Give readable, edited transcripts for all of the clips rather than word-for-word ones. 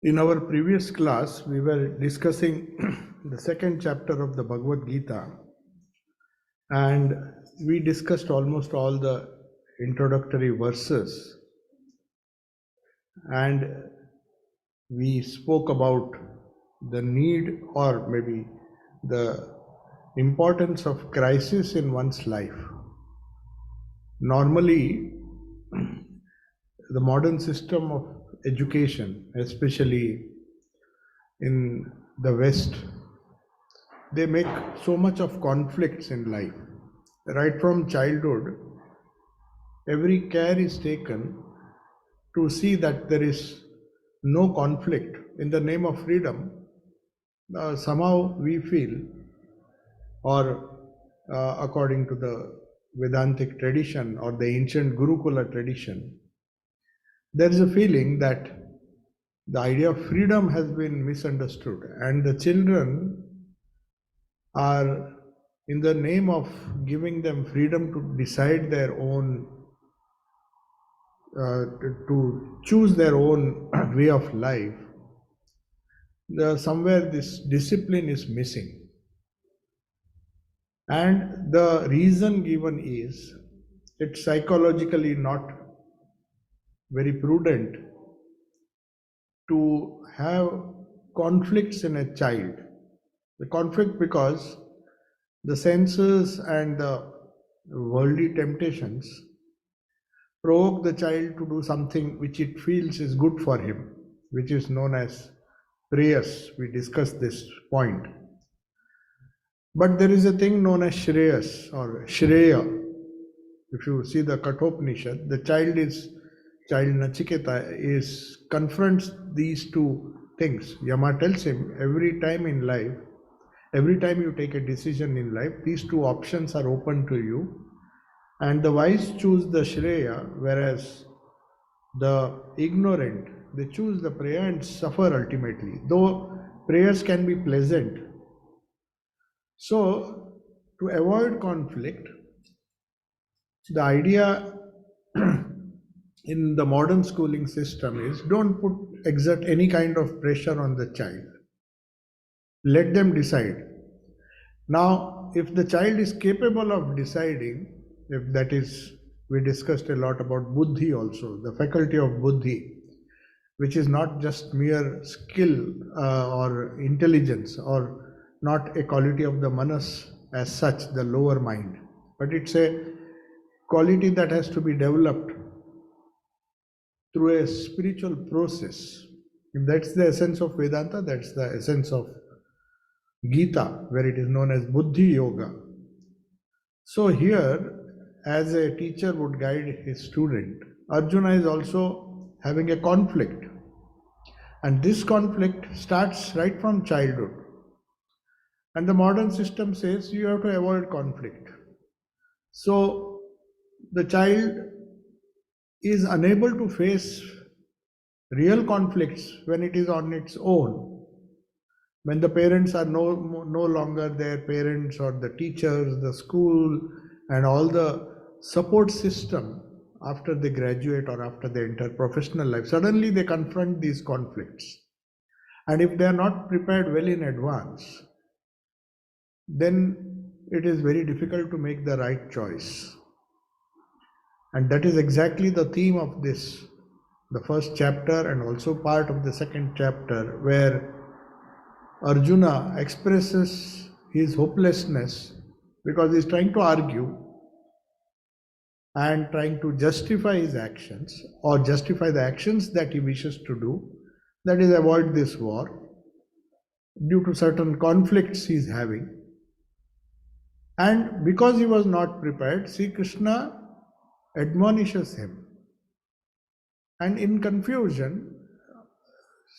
In our previous class, we were discussing the second chapter of the Bhagavad Gita, and we discussed almost all the introductory verses, and we spoke about the need or maybe the importance of crisis in one's life. Normally, the modern system of education, especially in the West, they make so much of conflicts in life. Right from childhood, every care is taken to see that there is no conflict. In the name of freedom, somehow we feel, or according to the Vedantic tradition or the ancient Gurukula tradition, there is a feeling that the idea of freedom has been misunderstood, and the children are, in the name of giving them freedom to decide their own, to choose their own way of life, somewhere this discipline is missing. And the reason given is it's psychologically not very prudent to have conflicts in a child. The conflict because the senses and the worldly temptations provoke the child to do something which it feels is good for him, which is known as prayas. We discussed this point. But there is a thing known as Shreyas or Shreya. If you see the Kathopanishad, the child Nachiketa confronts these two things. Yama tells him every time in life, every time you take a decision in life, these two options are open to you. And the wise choose the Shreya, whereas the ignorant, they choose the prayer and suffer ultimately. Though prayers can be pleasant. So, to avoid conflict, the idea in the modern schooling system is don't exert any kind of pressure on the child. Let them decide. Now, if the child is capable of deciding, if that is, we discussed a lot about buddhi also, the faculty of buddhi, which is not just mere skill or intelligence or not a quality of the manas as such, the lower mind, but it's a quality that has to be developed through a spiritual process. If that's the essence of Vedanta, that's the essence of Gita, where it is known as Buddhi Yoga. So here, as a teacher would guide his student, Arjuna is also having a conflict. And this conflict starts right from childhood. And the modern system says you have to avoid conflict. So the child is unable to face real conflicts when it is on its own. When the parents are no longer their parents, or the teachers, the school, and all the support system after they graduate or after they enter professional life, suddenly they confront these conflicts. And if they are not prepared well in advance, then it is very difficult to make the right choice. And that is exactly the theme of this, the first chapter and also part of the second chapter, where Arjuna expresses his hopelessness because he is trying to argue and trying to justify his actions or justify the actions that he wishes to do, that is, avoid this war due to certain conflicts he is having. And because he was not prepared, Sri Krishna admonishes him. And in confusion,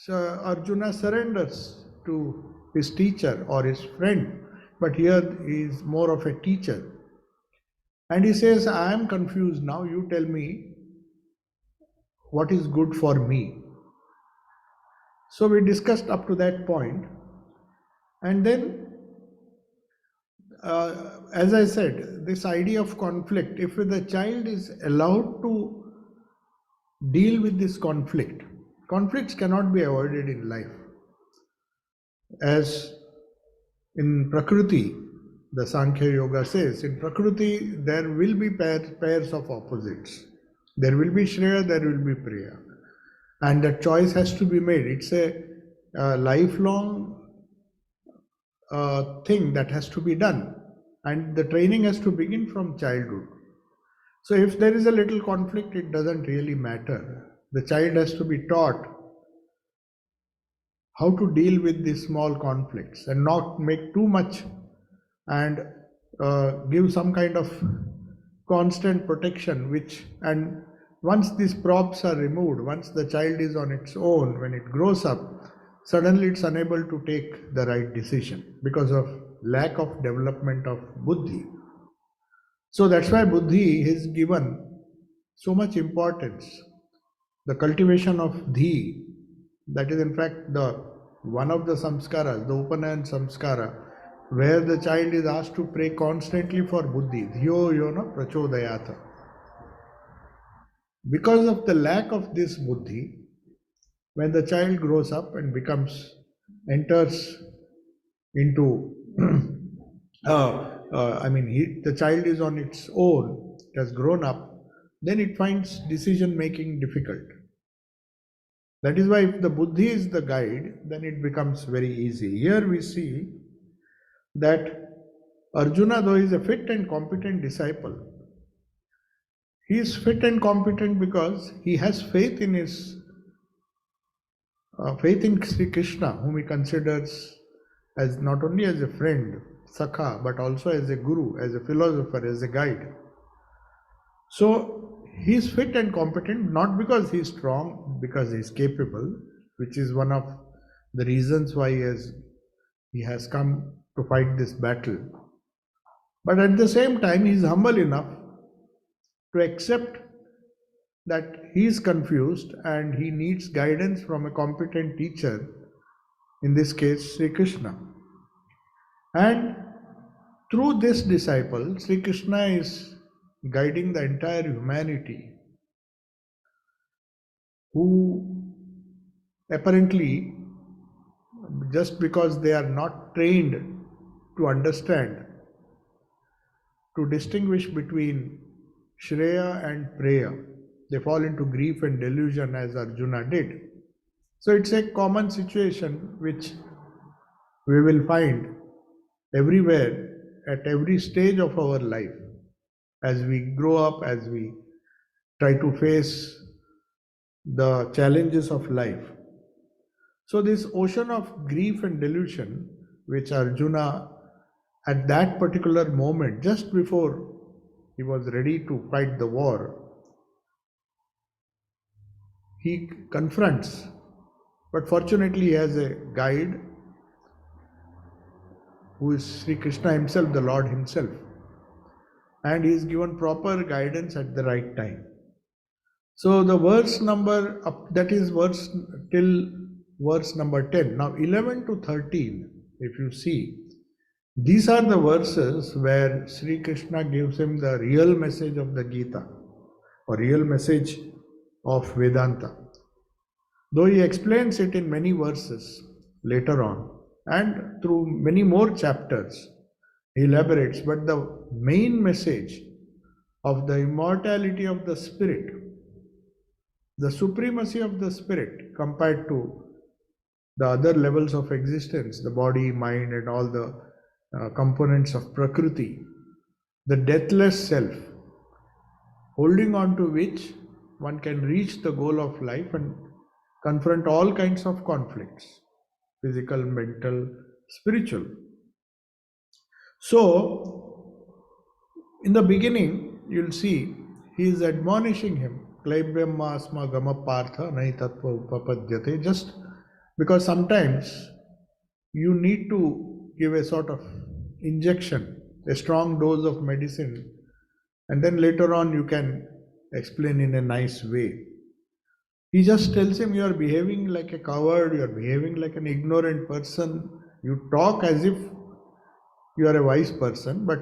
Arjuna surrenders to his teacher or his friend, but here he is more of a teacher. And he says, I am confused now, you tell me what is good for me. So we discussed up to that point. And then, as I said, this idea of conflict, if the child is allowed to deal with this conflict, conflicts cannot be avoided in life. As in Prakriti, the Sankhya Yoga says, in Prakriti there will be pairs of opposites. There will be Shreya, there will be Priya. And the choice has to be made. It's a lifelong thing that has to be done. And the training has to begin from childhood. So if there is a little conflict, it doesn't really matter. The child has to be taught how to deal with these small conflicts and not make too much and give some kind of constant protection, and once these props are removed, once the child is on its own, when it grows up, suddenly it's unable to take the right decision because of lack of development of buddhi. So that's why buddhi is given so much importance. The cultivation of dhi, that is in fact the one of the samskaras, the Upanayan samskara, where the child is asked to pray constantly for buddhi, dhiyo yona prachodayata. Because of the lack of this buddhi, when the child grows up and enters into, the child is on its own, it has grown up, then it finds decision making difficult. That is why if the buddhi is the guide, then it becomes very easy. Here we see that Arjuna, though he is a fit and competent disciple, he is fit and competent because he has faith in Sri Krishna, whom he considers as not only as a friend, Sakha, but also as a guru, as a philosopher, as a guide. So he is fit and competent not because he is strong, because he is capable, which is one of the reasons why he has come to fight this battle. But at the same time, he is humble enough to accept that he is confused and he needs guidance from a competent teacher, in this case Sri Krishna. And through this disciple, Sri Krishna is guiding the entire humanity, who apparently, just because they are not trained to understand, to distinguish between Shreya and Preya, they fall into grief and delusion as Arjuna did. So it's a common situation which we will find everywhere at every stage of our life. As we grow up, as we try to face the challenges of life. So this ocean of grief and delusion, which Arjuna at that particular moment, just before he was ready to fight the war, he confronts. But fortunately he has a guide who is Sri Krishna himself, the Lord himself. And he is given proper guidance at the right time. So the verse number, that is verse till verse number 10. Now 11 to 13, if you see, these are the verses where Sri Krishna gives him the real message of the Gita, or real message of Vedanta. Though he explains it in many verses later on, and through many more chapters, he elaborates, but the main message of the immortality of the spirit, the supremacy of the spirit compared to the other levels of existence, the body, mind, and all the components of Prakriti, the deathless self, holding on to which one can reach the goal of life and confront all kinds of conflicts, physical, mental, spiritual. So, in the beginning, you'll see he is admonishing him, Klaibyamma asma gama partha nahi tattva upapadyate, just because sometimes you need to give a sort of injection, a strong dose of medicine, and then later on you can explain in a nice way. He just tells him, you are behaving like a coward, you are behaving like an ignorant person, you talk as if you are a wise person, but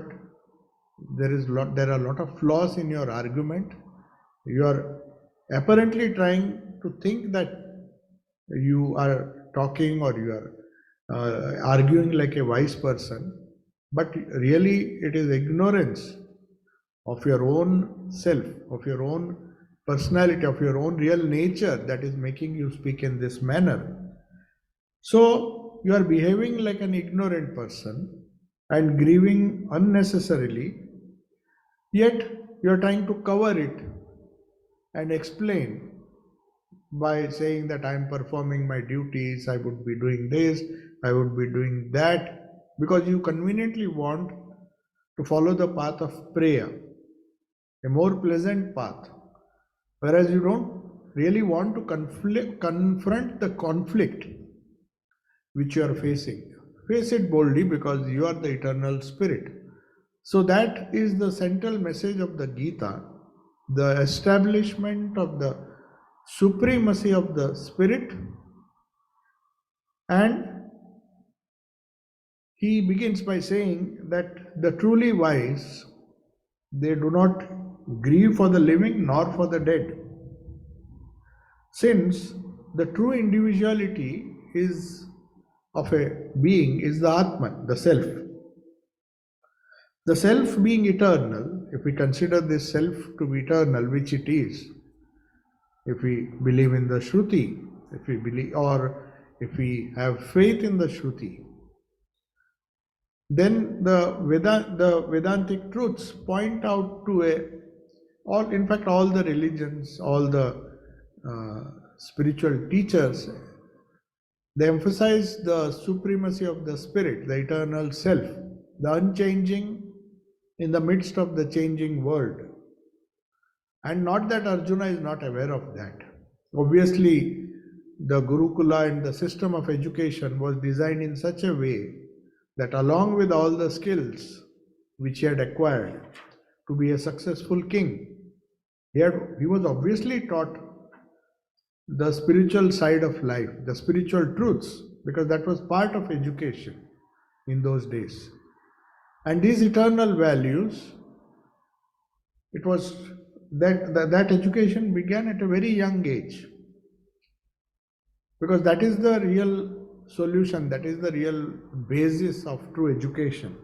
there are a lot of flaws in your argument. You are apparently trying to think that you are talking or you are arguing like a wise person, but really it is ignorance of your own self, of your own personality, of your own real nature that is making you speak in this manner. So you are behaving like an ignorant person and grieving unnecessarily, yet you are trying to cover it and explain by saying that I am performing my duties, I would be doing this, I would be doing that, because you conveniently want to follow the path of prayer, a more pleasant path, whereas you don't really want to confront the conflict which you are facing. Face it boldly because you are the eternal spirit. So, that is the central message of the Gita, the establishment of the supremacy of the spirit. And he begins by saying that the truly wise, they do not grieve for the living nor for the dead. Since the true individuality is of a being is the Atman, the self. The self being eternal, if we consider this self to be eternal, which it is, if we believe in the Shruti, if we believe or if we have faith in the Shruti, then the Vedantic truths point out to all the religions, all the spiritual teachers, they emphasize the supremacy of the spirit, the eternal self, the unchanging in the midst of the changing world. And not that Arjuna is not aware of that. Obviously, the Gurukula and the system of education was designed in such a way that along with all the skills which he had acquired to be a successful king, he was obviously taught the spiritual side of life, the spiritual truths, because that was part of education in those days. And these eternal values, it was that education began at a very young age, because that is the real solution, that is the real basis of true education.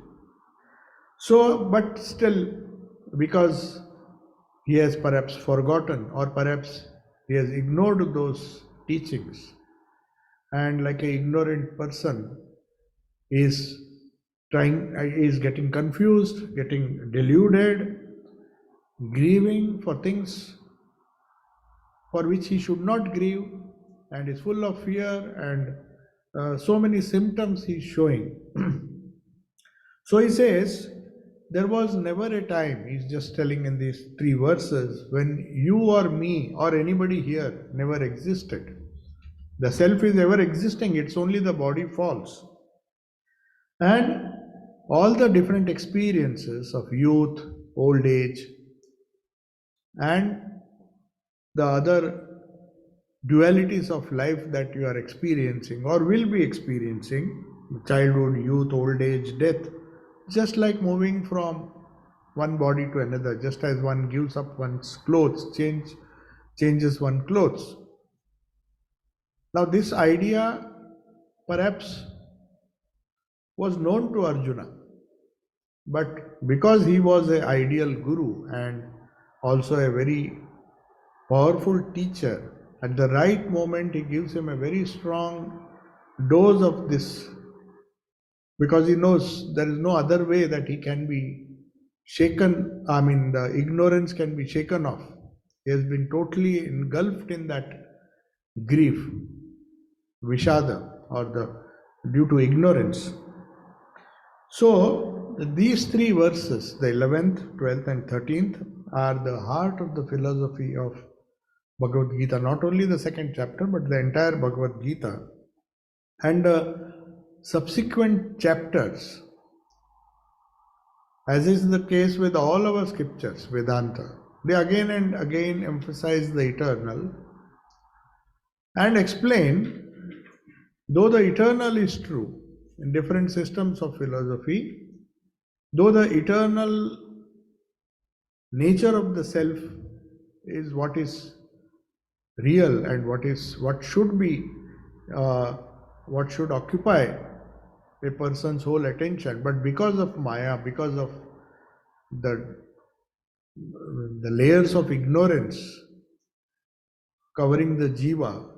So, but still, because he has perhaps forgotten or perhaps he has ignored those teachings, and like an ignorant person is getting confused, getting deluded, grieving for things for which he should not grieve, and is full of fear and so many symptoms he is showing. So he says, there was never a time, he's just telling in these 3 verses, when you or me or anybody here never existed. The self is ever existing, it's only the body false. And all the different experiences of youth, old age, and the other dualities of life that you are experiencing or will be experiencing, childhood, youth, old age, death, just like moving from one body to another, just as one gives up one's clothes, changes one's clothes. Now this idea perhaps was known to Arjuna, but because he was an ideal guru and also a very powerful teacher, at the right moment he gives him a very strong dose of this, because he knows there is no other way that he can be shaken, the ignorance can be shaken off. He has been totally engulfed in that grief, vishada, or due to ignorance. So these 3 verses, the 11th, 12th and 13th, are the heart of the philosophy of Bhagavad Gita, not only the 2nd chapter, but the entire Bhagavad Gita. And subsequent chapters, as is the case with all our scriptures, Vedanta, they again and again emphasize the eternal and explain, though the eternal is true in different systems of philosophy, though the eternal nature of the self is what is real and what should be uh, what should occupy a person's whole attention. But because of Maya, because of the, the layers of ignorance covering the jiva,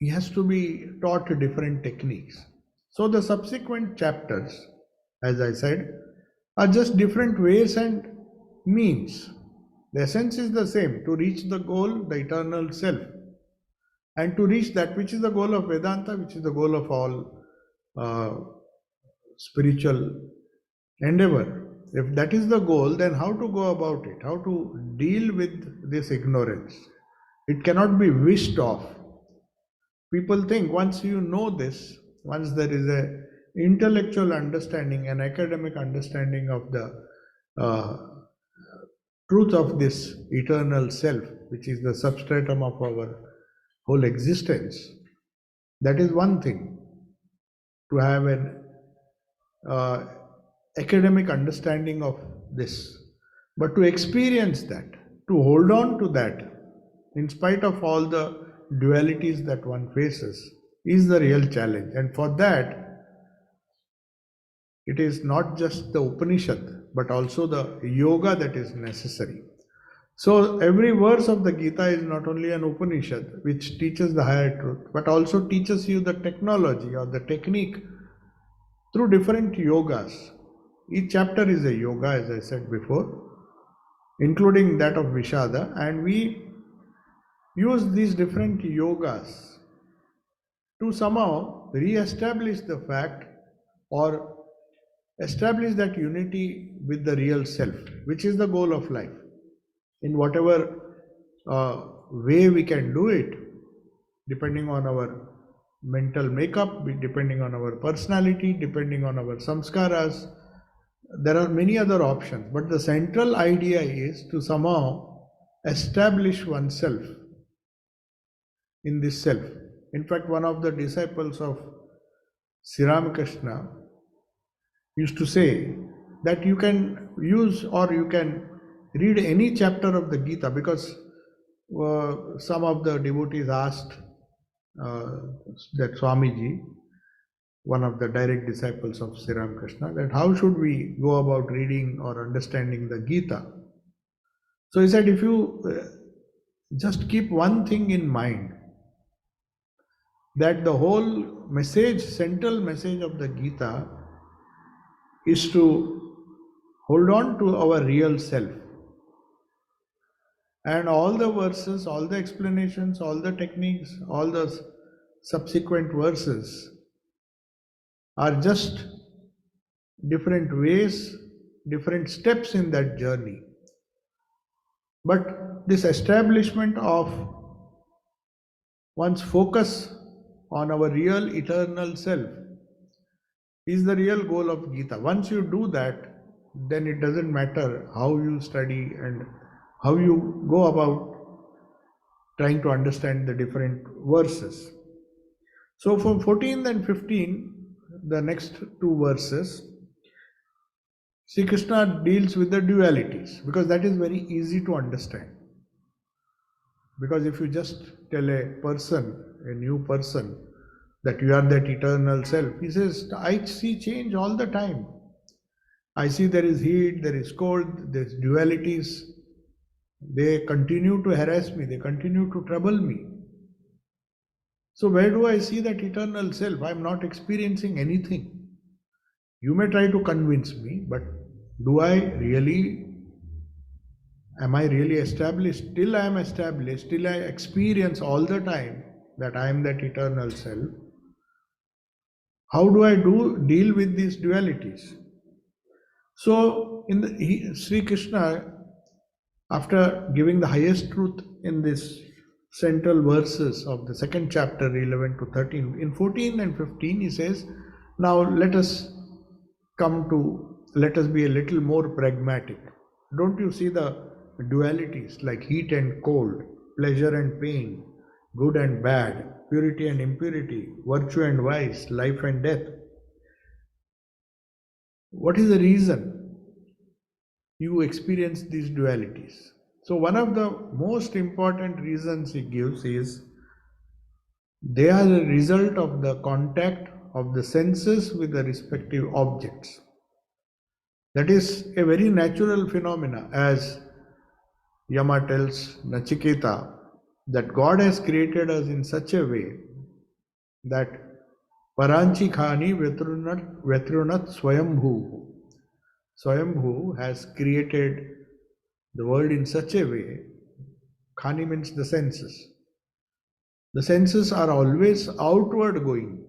he has to be taught different techniques. So the subsequent chapters, as I said, are just different ways and means. The essence is the same, to reach the goal, the eternal self, and to reach that which is the goal of Vedanta, which is the goal of all uh, spiritual endeavor. If that is the goal, then how to go about it? How to deal with this ignorance? It cannot be wished off. People think once you know this, once there is a intellectual understanding, an academic understanding of the uh, truth of this eternal self, which is the substratum of our whole existence, that is one thing. To have an uh, academic understanding of this, but to experience that, to hold on to that, in spite of all the dualities that one faces, is the real challenge. And for that, it is not just the Upanishad, but also the yoga that is necessary. So every verse of the Gita is not only an Upanishad, which teaches the higher truth, but also teaches you the technology or the technique through different yogas. Each chapter is a yoga, as I said before, including that of Vishada, and we use these different yogas to somehow re-establish the fact or establish that unity with the real self, which is the goal of life. In whatever way we can do it, depending on our mental makeup, depending on our personality, depending on our samskaras, there are many other options. But the central idea is to somehow establish oneself in this self. In fact, one of the disciples of Sri Ramakrishna used to say that you can use or you can read any chapter of the Gita, because some of the devotees asked that Swamiji, one of the direct disciples of Sri Ramakrishna, that how should we go about reading or understanding the Gita? So he said, if you just keep one thing in mind, that the whole message, central message of the Gita is to hold on to our real self. And all the verses, all the explanations, all the techniques, all the subsequent verses are just different ways, different steps in that journey. But this establishment of one's focus on our real eternal self is the real goal of Gita. Once you do that, then it doesn't matter how you study and how you go about trying to understand the different verses. So from 14 and 15, the next two verses, Sri Krishna deals with the dualities, because that is very easy to understand. Because if you just tell a person, a new person, that you are that eternal self, he says, I see change all the time. I see there is heat, there is cold, there is dualities. They continue to harass me, they continue to trouble me. So where do I see that eternal self? I am not experiencing anything. You may try to convince me, but am I really established? Till I am established, till I experience all the time that I am that eternal self, how do I deal with these dualities? So Sri Krishna, after giving the highest truth in this central verses of the second chapter 11 to 13, in 14 and 15 he says, now let us be a little more pragmatic. Don't you see the dualities like heat and cold, pleasure and pain, good and bad, purity and impurity, virtue and vice, life and death? What is the reason you experience these dualities? So one of the most important reasons he gives is They are the result of the contact of the senses with the respective objects. That is a very natural phenomena, as Yama tells Nachiketa, that God has created us in such a way that Paranchi Khani Vetrunat Swayambhu. Swayambhu has created the world in such a way, Khani means the senses. The senses are always outward going,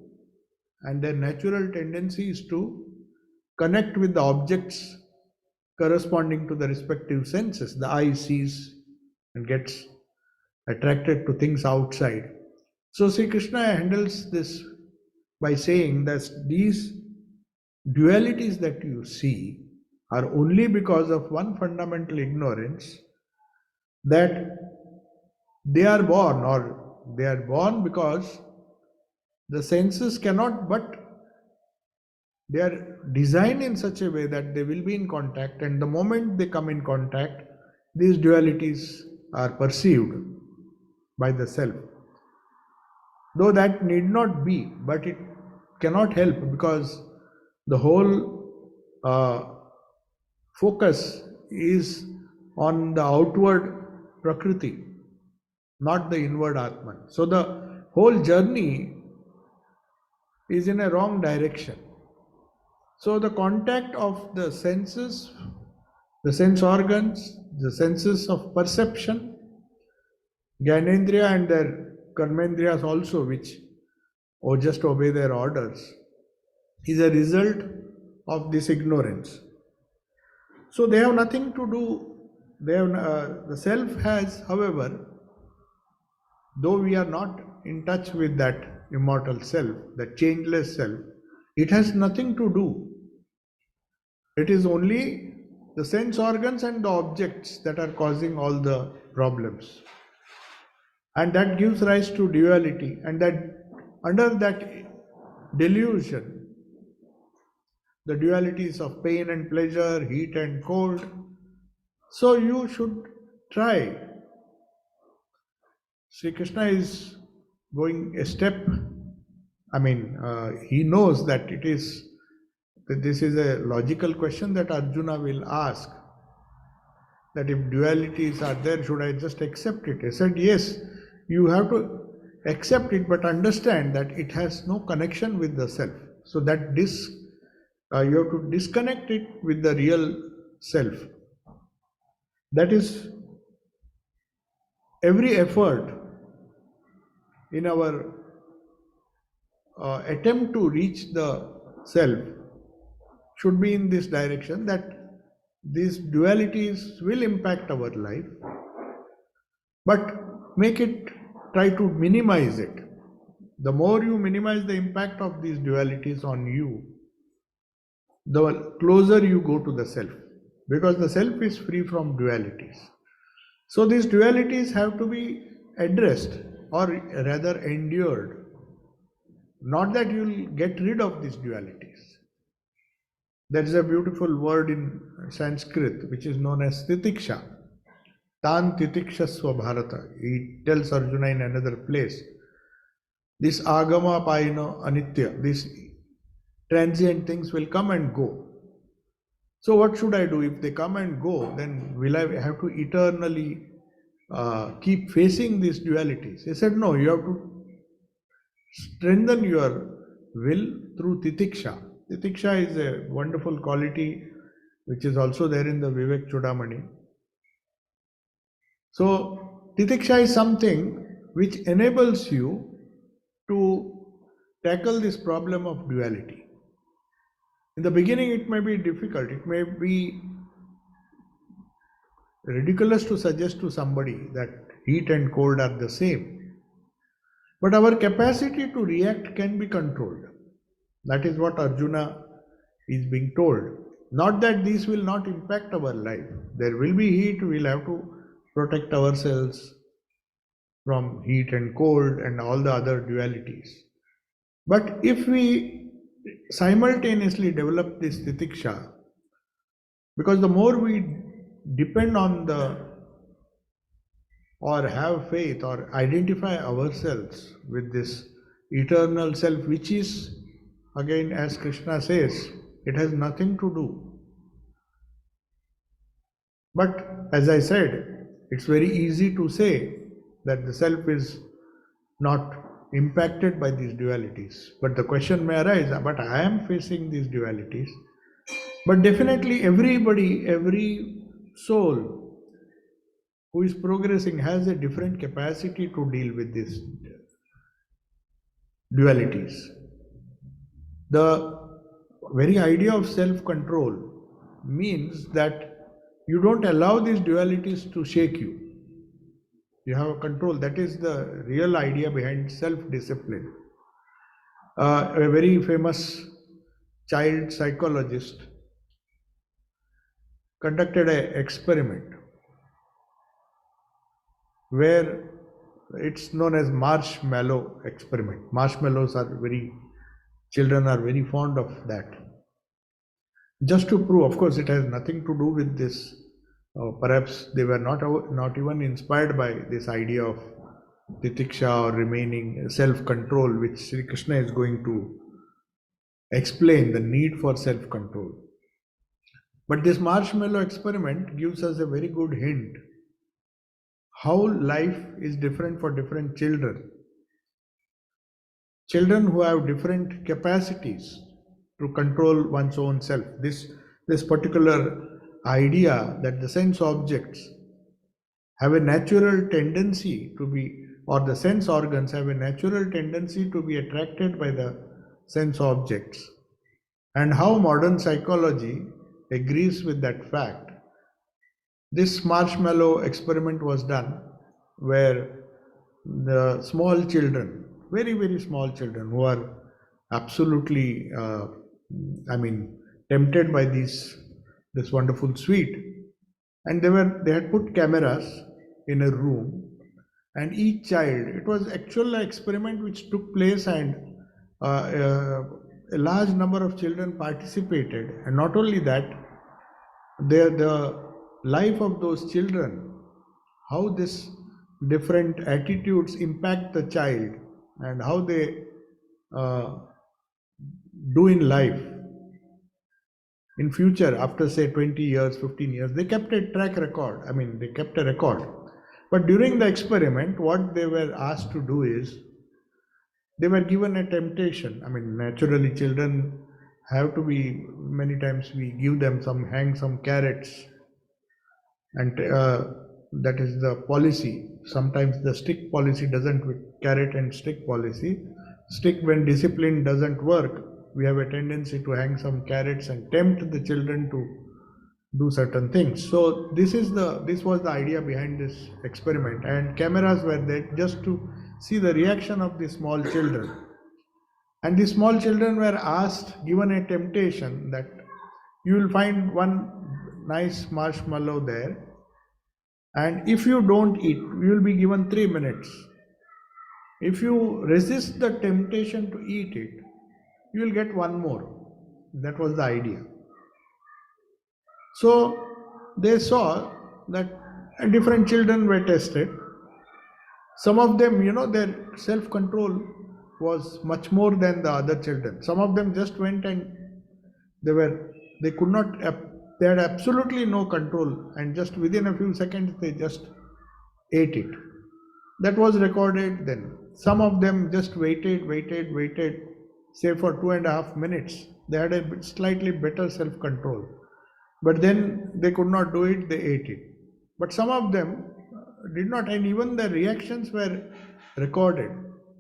and their natural tendency is to connect with the objects corresponding to the respective senses. The eye sees and gets attracted to things outside. So Sri Krishna handles this by saying that these dualities that you see are only because of one fundamental ignorance, that they are born, or they are born because the senses cannot, but they are designed in such a way that they will be in contact, and the moment they come in contact, these dualities are perceived by the self. Though that need not be, but it cannot help, because the whole focus is on the outward Prakriti, not the inward Atman. So the whole journey is in a wrong direction. So the contact of the senses, the sense organs, the senses of perception, Gyanendriya and their Karmendriyas also, which just obey their orders, is a result of this ignorance. So they have nothing to do. The self has, however, though we are not in touch with that immortal self, that changeless self, it has nothing to do. It is only the sense organs and the objects that are causing all the problems. And that gives rise to duality. And that under that delusion, the dualities of pain and pleasure, heat and cold. So you should try. Sri Krishna is going a step. He knows that this is a logical question that Arjuna will ask. That if dualities are there, should I just accept it? He said, yes, you have to accept it, but understand that it has no connection with the self. So that you have to disconnect it with the real self. That is, every effort in our attempt to reach the self should be in this direction, that these dualities will impact our life, but try to minimize it. The more you minimize the impact of these dualities on you, the closer you go to the self, because the self is free from dualities. So these dualities have to be addressed, or rather endured. Not that you will get rid of these dualities. There is a beautiful word in Sanskrit which is known as titiksha. Tan titikshasva bharata. He tells Arjuna in another place, this agama paino anitya, these transient things will come and go. So what should I do? If they come and go, then will I have to eternally keep facing these dualities? He said, no, you have to strengthen your will through titiksha. Titiksha is a wonderful quality which is also there in the Vivek Chudamani. So titiksha is something which enables you to tackle this problem of duality. In the beginning it may be difficult, it may be ridiculous to suggest to somebody that heat and cold are the same. But our capacity to react can be controlled. That is what Arjuna is being told. Not that these will not impact our life. There will be heat, we will have to protect ourselves from heat and cold and all the other dualities. But if we simultaneously develop this titiksha, because the more we depend on the or have faith or identify ourselves with this eternal self, which is, again, as Krishna says, it has nothing to do. But as I said, it's very easy to say that the self is not impacted by these dualities. But the question may arise, but I am facing these dualities. But definitely everybody, every soul who is progressing has a different capacity to deal with these dualities. The very idea of self-control means that you don't allow these dualities to shake you. You have a control. That is the real idea behind self-discipline. A very famous child psychologist conducted an experiment where it's known as marshmallow experiment. Marshmallows are children are very fond of that. Just to prove, of course, it has nothing to do with this. Perhaps they were not even inspired by this idea of titiksha or remaining self-control, which Sri Krishna is going to explain the need for self-control. But this marshmallow experiment gives us a very good hint how life is different for different children. Children who have different capacities to control one's own self. This particular idea that the sense objects have a natural tendency to be, or the sense organs have a natural tendency to be attracted by the sense objects, and how modern psychology agrees with that fact. This marshmallow experiment was done where the small children, very, very small children who are absolutely, tempted by this wonderful sweet, and they had put cameras in a room, and each child, it was actually an experiment which took place, and a large number of children participated, and not only that, the life of those children, how this different attitudes impact the child and how they do in life in future after say 20 years, 15 years. They kept a track record. They kept a record. But during the experiment, what they were asked to do is they were given a temptation. Naturally children have to be, many times we give them hang some carrots, and that is the policy. Sometimes the stick policy doesn't with carrot and stick policy. Stick, when discipline doesn't work, we have a tendency to hang some carrots and tempt the children to do certain things. So this was the idea behind this experiment, and cameras were there just to see the reaction of the small children. And the small children were given a temptation that you will find one nice marshmallow there, and if you don't eat, you will be given 3 minutes. If you resist the temptation to eat it, you will get one more. That was the idea. So they saw that different children were tested. Some of them, their self-control was much more than the other children. Some of them just went and they had absolutely no control, and just within a few seconds they just ate it. That was recorded then. Some of them just waited, say for 2.5 minutes. They had a slightly better self-control. But then they could not do it, they ate it. But some of them did not, and even the reactions were recorded.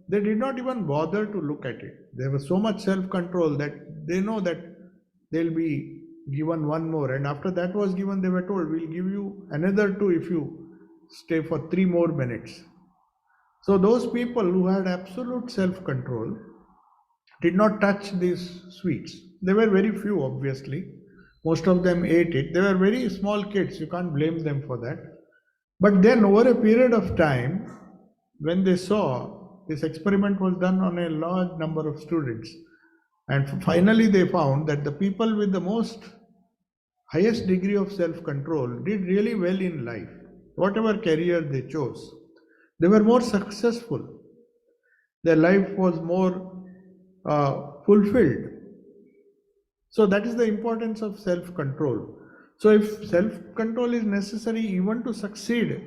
They did not even bother to look at it. There was so much self-control that they know that they'll be given one more. And after that was given, they were told, we'll give you another 2 if you stay for 3 more minutes. So those people who had absolute self-control did not touch these sweets. There were very few, obviously. Most of them ate it. They were very small kids. You can't blame them for that. But then over a period of time, when they saw, this experiment was done on a large number of students. And finally they found that the people with the highest degree of self-control did really well in life. whatever career they chose, they were more successful. Their life was more fulfilled. So that is the importance of self-control. So if self-control is necessary even to succeed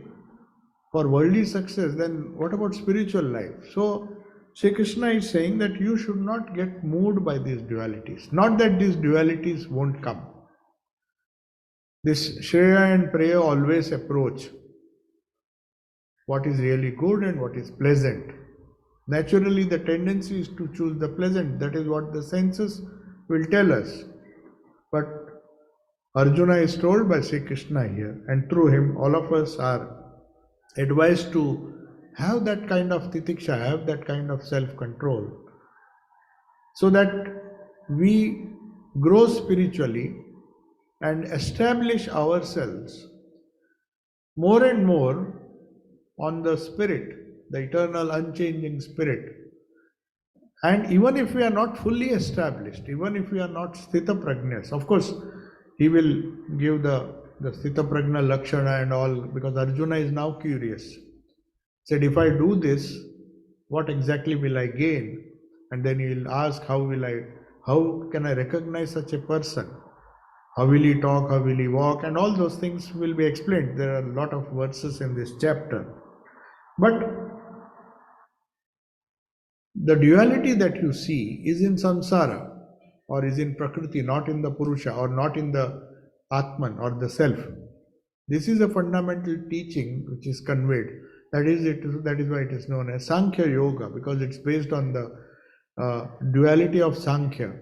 for worldly success, then what about spiritual life? So Sri Krishna is saying that you should not get moved by these dualities. Not that these dualities won't come. This Shreya and Preya always approach what is really good and what is pleasant. Naturally, the tendency is to choose the pleasant. That is what the senses will tell us. But Arjuna is told by Sri Krishna here, and through him, all of us are advised to have that kind of titiksha, have that kind of self-control, so that we grow spiritually and establish ourselves more and more on the spirit, the eternal unchanging spirit. And even if we are not fully established, even if we are not sthita prajnas, of course, he will give the sthita prajna lakshana and all, because Arjuna is now curious. Said, if I do this, what exactly will I gain? And then he will ask, how can I recognize such a person? How will he talk? How will he walk? And all those things will be explained. There are a lot of verses in this chapter. But the duality that you see is in samsara or is in prakriti, not in the purusha or not in the atman or the self. This is a fundamental teaching which is conveyed. That is why it is known as Sankhya Yoga, because it's based on the duality of Sankhya.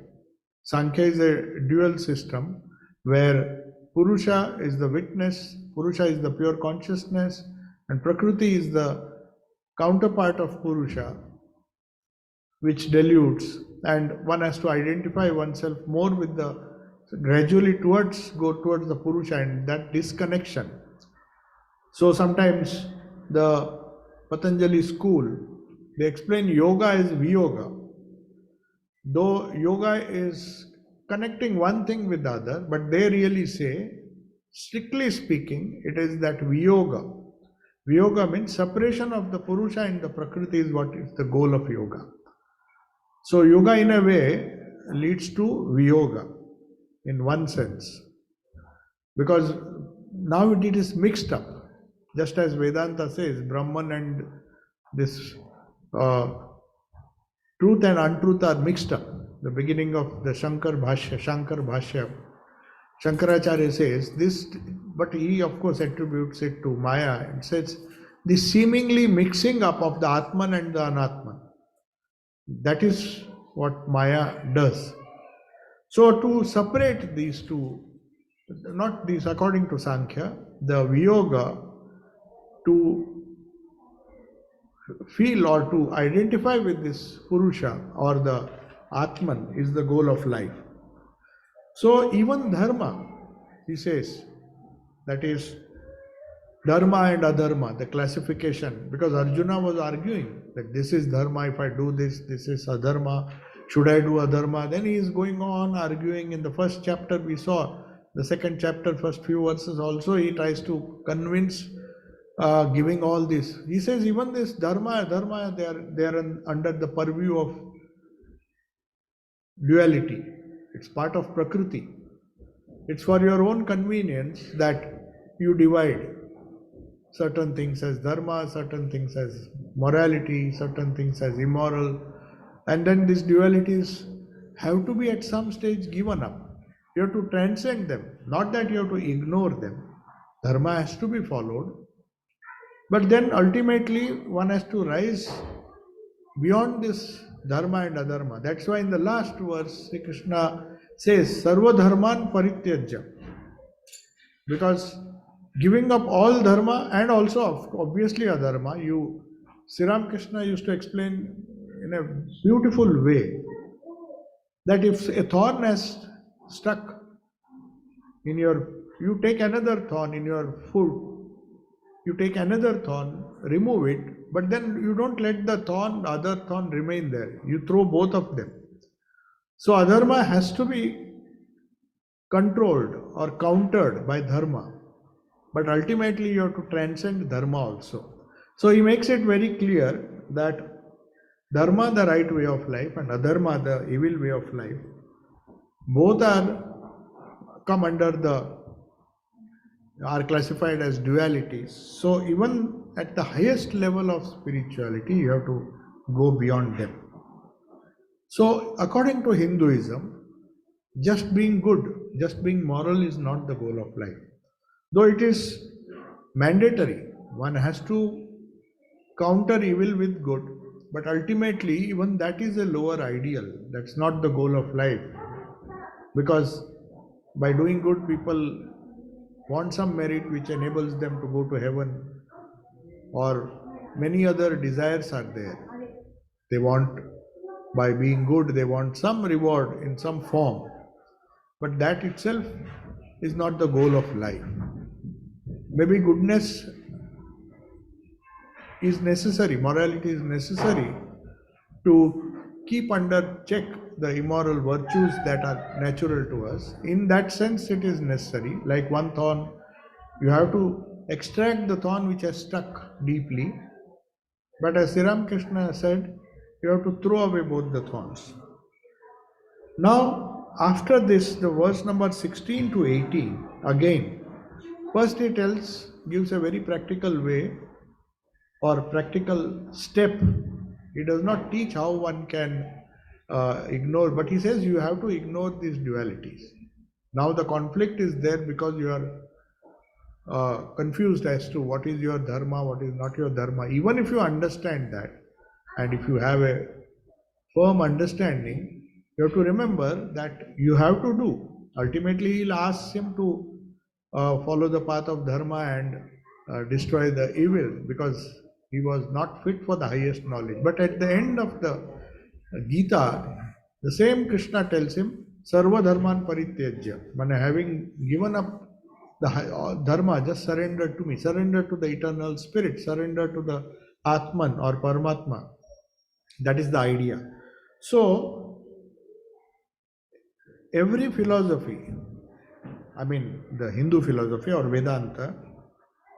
Sankhya is a dual system where Purusha is the witness, Purusha is the pure consciousness, and Prakriti is the counterpart of Purusha, which dilutes, and one has to identify oneself more with gradually go towards the Purusha and that disconnection. So sometimes the Patanjali school, they explain yoga as viyoga. Though yoga is connecting one thing with the other, but they really say, strictly speaking, it is that viyoga. Viyoga means separation of the Purusha and the Prakriti is what is the goal of yoga. So yoga in a way leads to viyoga in one sense, because now it is mixed up. Just as Vedanta says, Brahman and this truth and untruth are mixed up. The beginning of the Shankar Bhashya, Shankaracharya says this, but he of course attributes it to Maya and says the seemingly mixing up of the Atman and the Anatman. That is what Maya does. So to separate these two, not these according to Sankhya, the Viyoga, to feel or to identify with this Purusha or the Atman is the goal of life. So even Dharma, he says, that is Dharma and Adharma, the classification, because Arjuna was arguing that this is Dharma, if I do this, this is Adharma, should I do Adharma? Then he is going on arguing. In the first chapter we saw, the second chapter, first few verses also, he tries to convince, giving all this. He says even this Dharma, Adharma, they are under the purview of duality. It's part of Prakriti. It's for your own convenience that you divide certain things as dharma, certain things as morality, certain things as immoral, and then these dualities have to be at some stage given up. You have to transcend them, not that you have to ignore them. Dharma has to be followed, but then ultimately one has to rise beyond this dharma and adharma. That's why in the last verse Sri Krishna says Sarva Dharman Parityajya, because giving up all dharma and also obviously adharma, Sri Ramakrishna used to explain in a beautiful way that if a thorn has stuck in you take another thorn in your foot, you take another thorn, remove it, but then you don't let the other thorn remain there. You throw both of them. So adharma has to be controlled or countered by dharma. but ultimately you have to transcend dharma also. So he makes it very clear that dharma, the right way of life, and adharma, the evil way of life, both come under the are classified as dualities. So even at the highest level of spirituality, you have to go beyond them. So according to Hinduism, just being good, just being moral is not the goal of life. Though it is mandatory, one has to counter evil with good, but ultimately even that is a lower ideal. That's not the goal of life, because by doing good, people want some merit which enables them to go to heaven, or many other desires are there. They want, by being good, they want some reward in some form, but that itself is not the goal of life. Maybe goodness is necessary, morality is necessary to keep under check the immoral virtues that are natural to us. In that sense, it is necessary. Like one thorn, you have to extract the thorn which has stuck deeply. But as Sri Ramakrishna said, you have to throw away both the thorns. Now, after this, the verse number 16 to 18, again, first he gives a very practical way or practical step. He does not teach how one can ignore, but he says you have to ignore these dualities. Now the conflict is there because you are confused as to what is your dharma, what is not your dharma. Even if you understand that, and if you have a firm understanding, you have to remember that you have to do. Ultimately, he'll ask him to follow the path of dharma and destroy the evil, because he was not fit for the highest knowledge. But at the end of the Gita, the same Krishna tells him, Sarva Dharman Parityajya. Mane, having given up the dharma, just surrender to me, surrender to the eternal spirit, surrender to the Atman or Paramatma. That is the idea. So, every philosophy, I mean the Hindu philosophy or Vedanta,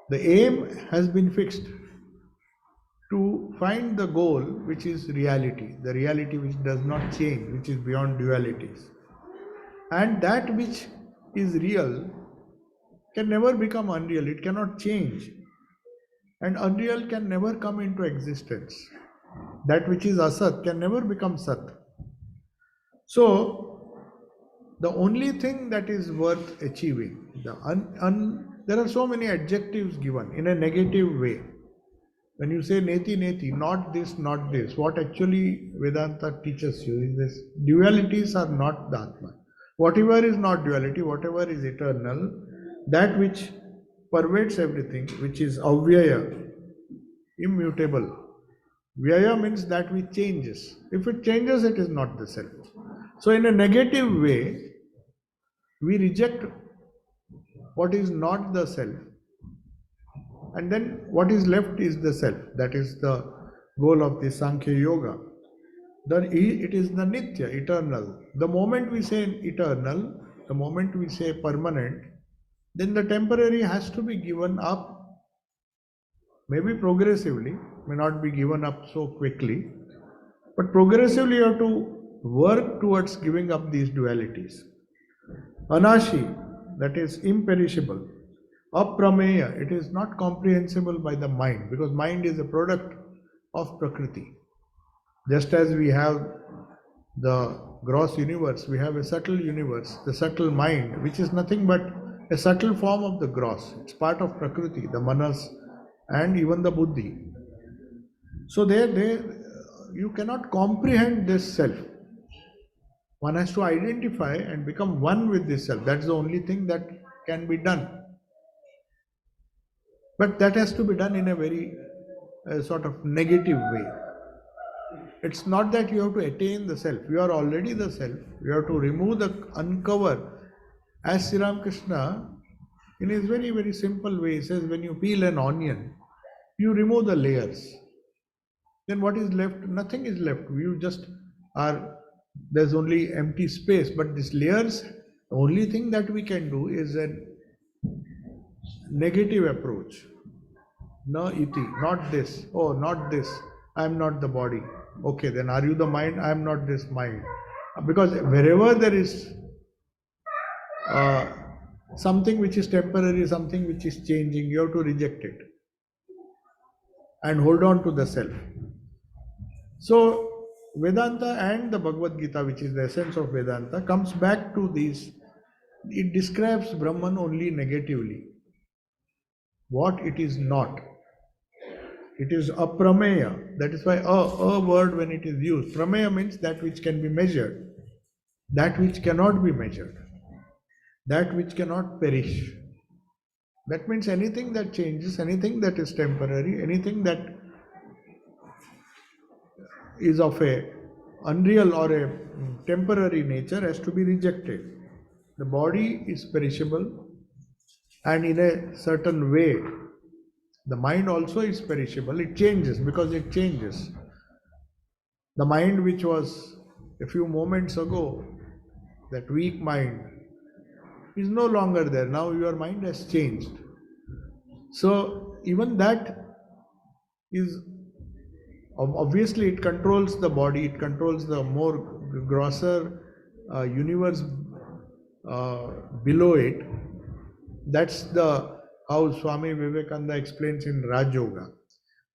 the aim has been fixed to find the goal which is reality, the reality which does not change, which is beyond dualities. And that which is real can never become unreal, it cannot change. And unreal can never come into existence. That which is asat can never become sat. So, the only thing that is worth achieving, there are so many adjectives given in a negative way. When you say neti neti, not this, what actually Vedanta teaches you is this: dualities are not the Atma. Whatever is not duality, whatever is eternal, that which pervades everything, which is avyaya, immutable. Vyaya means that which changes. If it changes, it is not the self. So in a negative way, we reject what is not the self, and then what is left is the self. That is the goal of the Sankhya Yoga. Then it is the Nitya, eternal. The moment we say eternal, the moment we say permanent, then the temporary has to be given up, maybe progressively, may not be given up so quickly, but progressively you have to work towards giving up these dualities. Anashi, that is imperishable. Aprameya, it is not comprehensible by the mind, because mind is a product of Prakriti. Just as we have the gross universe, we have a subtle universe, the subtle mind, which is nothing but a subtle form of the gross. It's part of Prakriti, the manas, and even the buddhi. So you cannot comprehend this self. One has to identify and become one with this self. That's the only thing that can be done. But that has to be done in a very sort of negative way. It's not that you have to attain the self. You are already the self. You have to uncover. As Sri Ramakrishna, in his very, very simple way, he says, when you peel an onion, you remove the layers. Then what is left? Nothing is left. You just there's only empty space. But these layers, the only thing that we can do is negative approach. Na iti, not this. Oh, not this. I am not the body. Okay, then are you the mind? I am not this mind. Because wherever there is uh, something which is temporary, something which is changing, you have to reject it and hold on to the self. So, Vedanta and the Bhagavad Gita, which is the essence of Vedanta, comes back to these. It describes Brahman only negatively, what it is not. It is aprameya. That is why a word, when it is used, prameya means that which can be measured, that which cannot be measured, that which cannot perish. That means anything that changes, anything that is temporary, anything that is of a unreal or a temporary nature has to be rejected. The body is perishable, and in a certain way the mind also is perishable. It changes because it changes. The mind which was a few moments ago, that weak mind, is no longer there. Now your mind has changed. So even that is, obviously it controls the body, it controls the more grosser universe below it. That's the how Swami Vivekananda explains in Raj Yoga,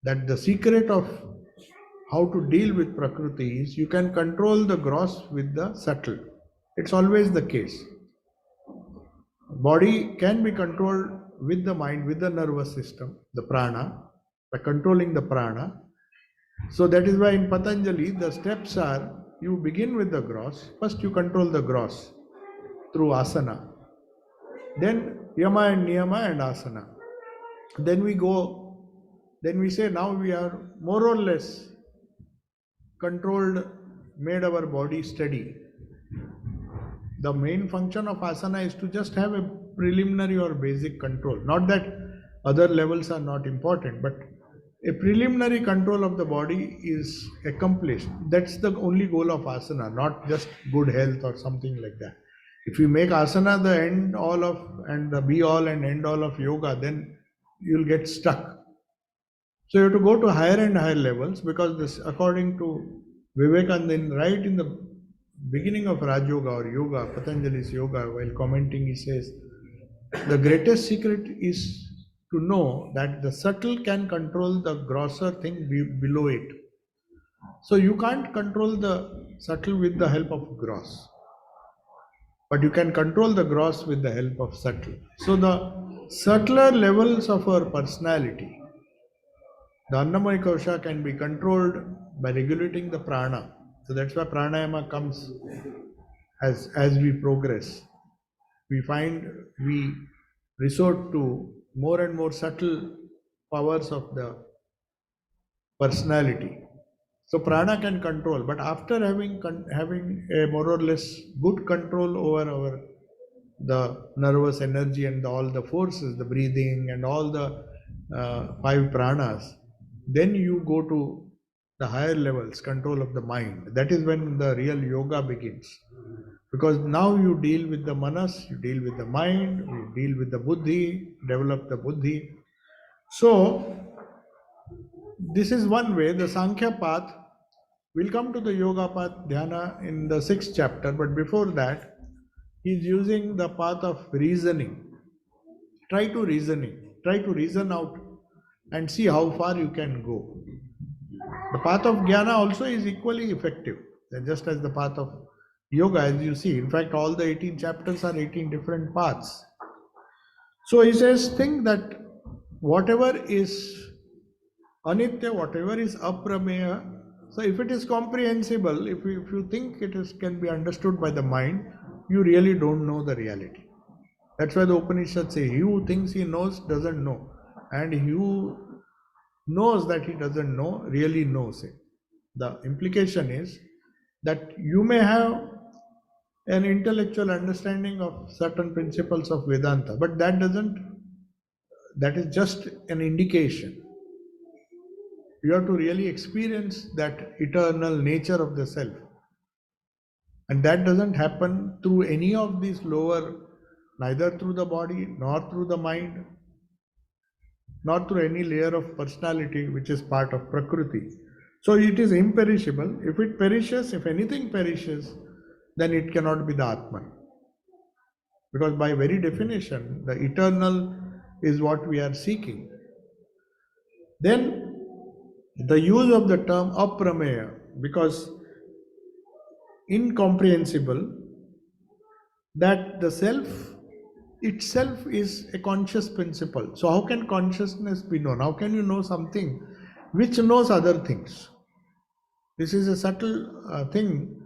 that the secret of how to deal with Prakriti is you can control the gross with the subtle. It's always the case. Body can be controlled with the mind, with the nervous system, the prana, by controlling the prana. So that is why in Patanjali the steps are, you begin with the gross. First you control the gross through asana. Then yama and niyama and asana. Then we say now we are more or less controlled, made our body steady. The main function of asana is to just have a preliminary or basic control. Not that other levels are not important, but a preliminary control of the body is accomplished. That's the only goal of asana, not just good health or something like that. If you make asana the end all of and the be all and end all of yoga, then you'll get stuck. So you have to go to higher and higher levels, because this, according to Vivekananda, right in the beginning of Raj Yoga or Yoga, Patanjali's Yoga, while commenting, he says, the greatest secret is to know that the subtle can control the grosser thing below it. So you can't control the subtle with the help of gross, but you can control the gross with the help of subtle. So the subtler levels of our personality, the Annamaya Kosha, can be controlled by regulating the prana. So that's why pranayama comes as we progress. We find we resort to more and more subtle powers of the personality. So prana can control, but after having a more or less good control over the nervous energy and all the forces, the breathing and all the five pranas, then you go to the higher levels, control of the mind. That is when the real yoga begins. Because now you deal with the manas, you deal with the mind, you deal with the buddhi, develop the buddhi. So, this is one way. The Sankhya path, we'll come to the yoga path, dhyana, in the 6th chapter, but before that, he is using the path of reasoning. Try to reason out and see how far you can go. The path of jnana also is equally effective, just as the path of yoga, as you see. In fact, all the 18 chapters are 18 different paths. So he says, think that whatever is anitya, whatever is aprameya, so if it is comprehensible, if you think can be understood by the mind, you really don't know the reality. That's why the Upanishads say, he who thinks he knows doesn't know, and he who knows that he doesn't know really knows it. The implication is that you may have an intellectual understanding of certain principles of Vedanta, but that is just an indication. You have to really experience that eternal nature of the self. And that doesn't happen through any of these lower, neither through the body nor through the mind. nor through any layer of personality which is part of Prakriti. So it is imperishable. If it perishes, if anything perishes, then it cannot be the Atman. Because by very definition, the eternal is what we are seeking. Then the use of the term aprameya, because incomprehensible, that the self itself is a conscious principle. So how can consciousness be known? How can you know something which knows other things? This is a subtle thing.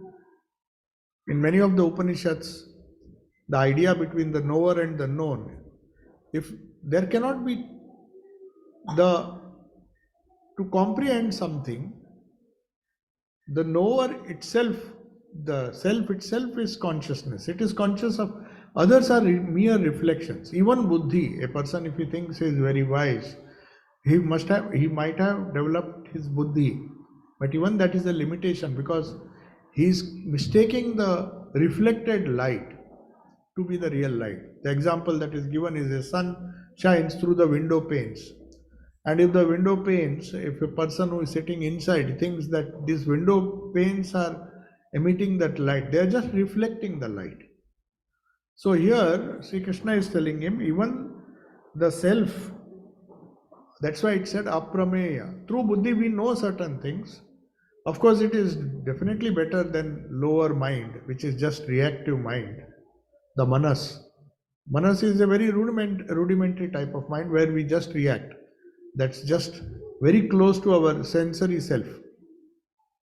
In many of the Upanishads, the idea between the knower and the known, if there cannot be to comprehend something, the knower itself, the self itself is consciousness. It is conscious of others are mere reflections. Even buddhi, a person if he thinks he is very wise, he might have developed his buddhi, but even that is a limitation because he is mistaking the reflected light to be the real light. The example that is given is the sun shines through the window panes. And if the window panes, if a person who is sitting inside thinks that these window panes are emitting that light, they are just reflecting the light. So here, Sri Krishna is telling him, even the self, that's why it said aprameya. Through buddhi we know certain things. Of course, it is definitely better than lower mind, which is just reactive mind, the manas. Manas is a very rudimentary type of mind where we just react. That's just very close to our sensory self.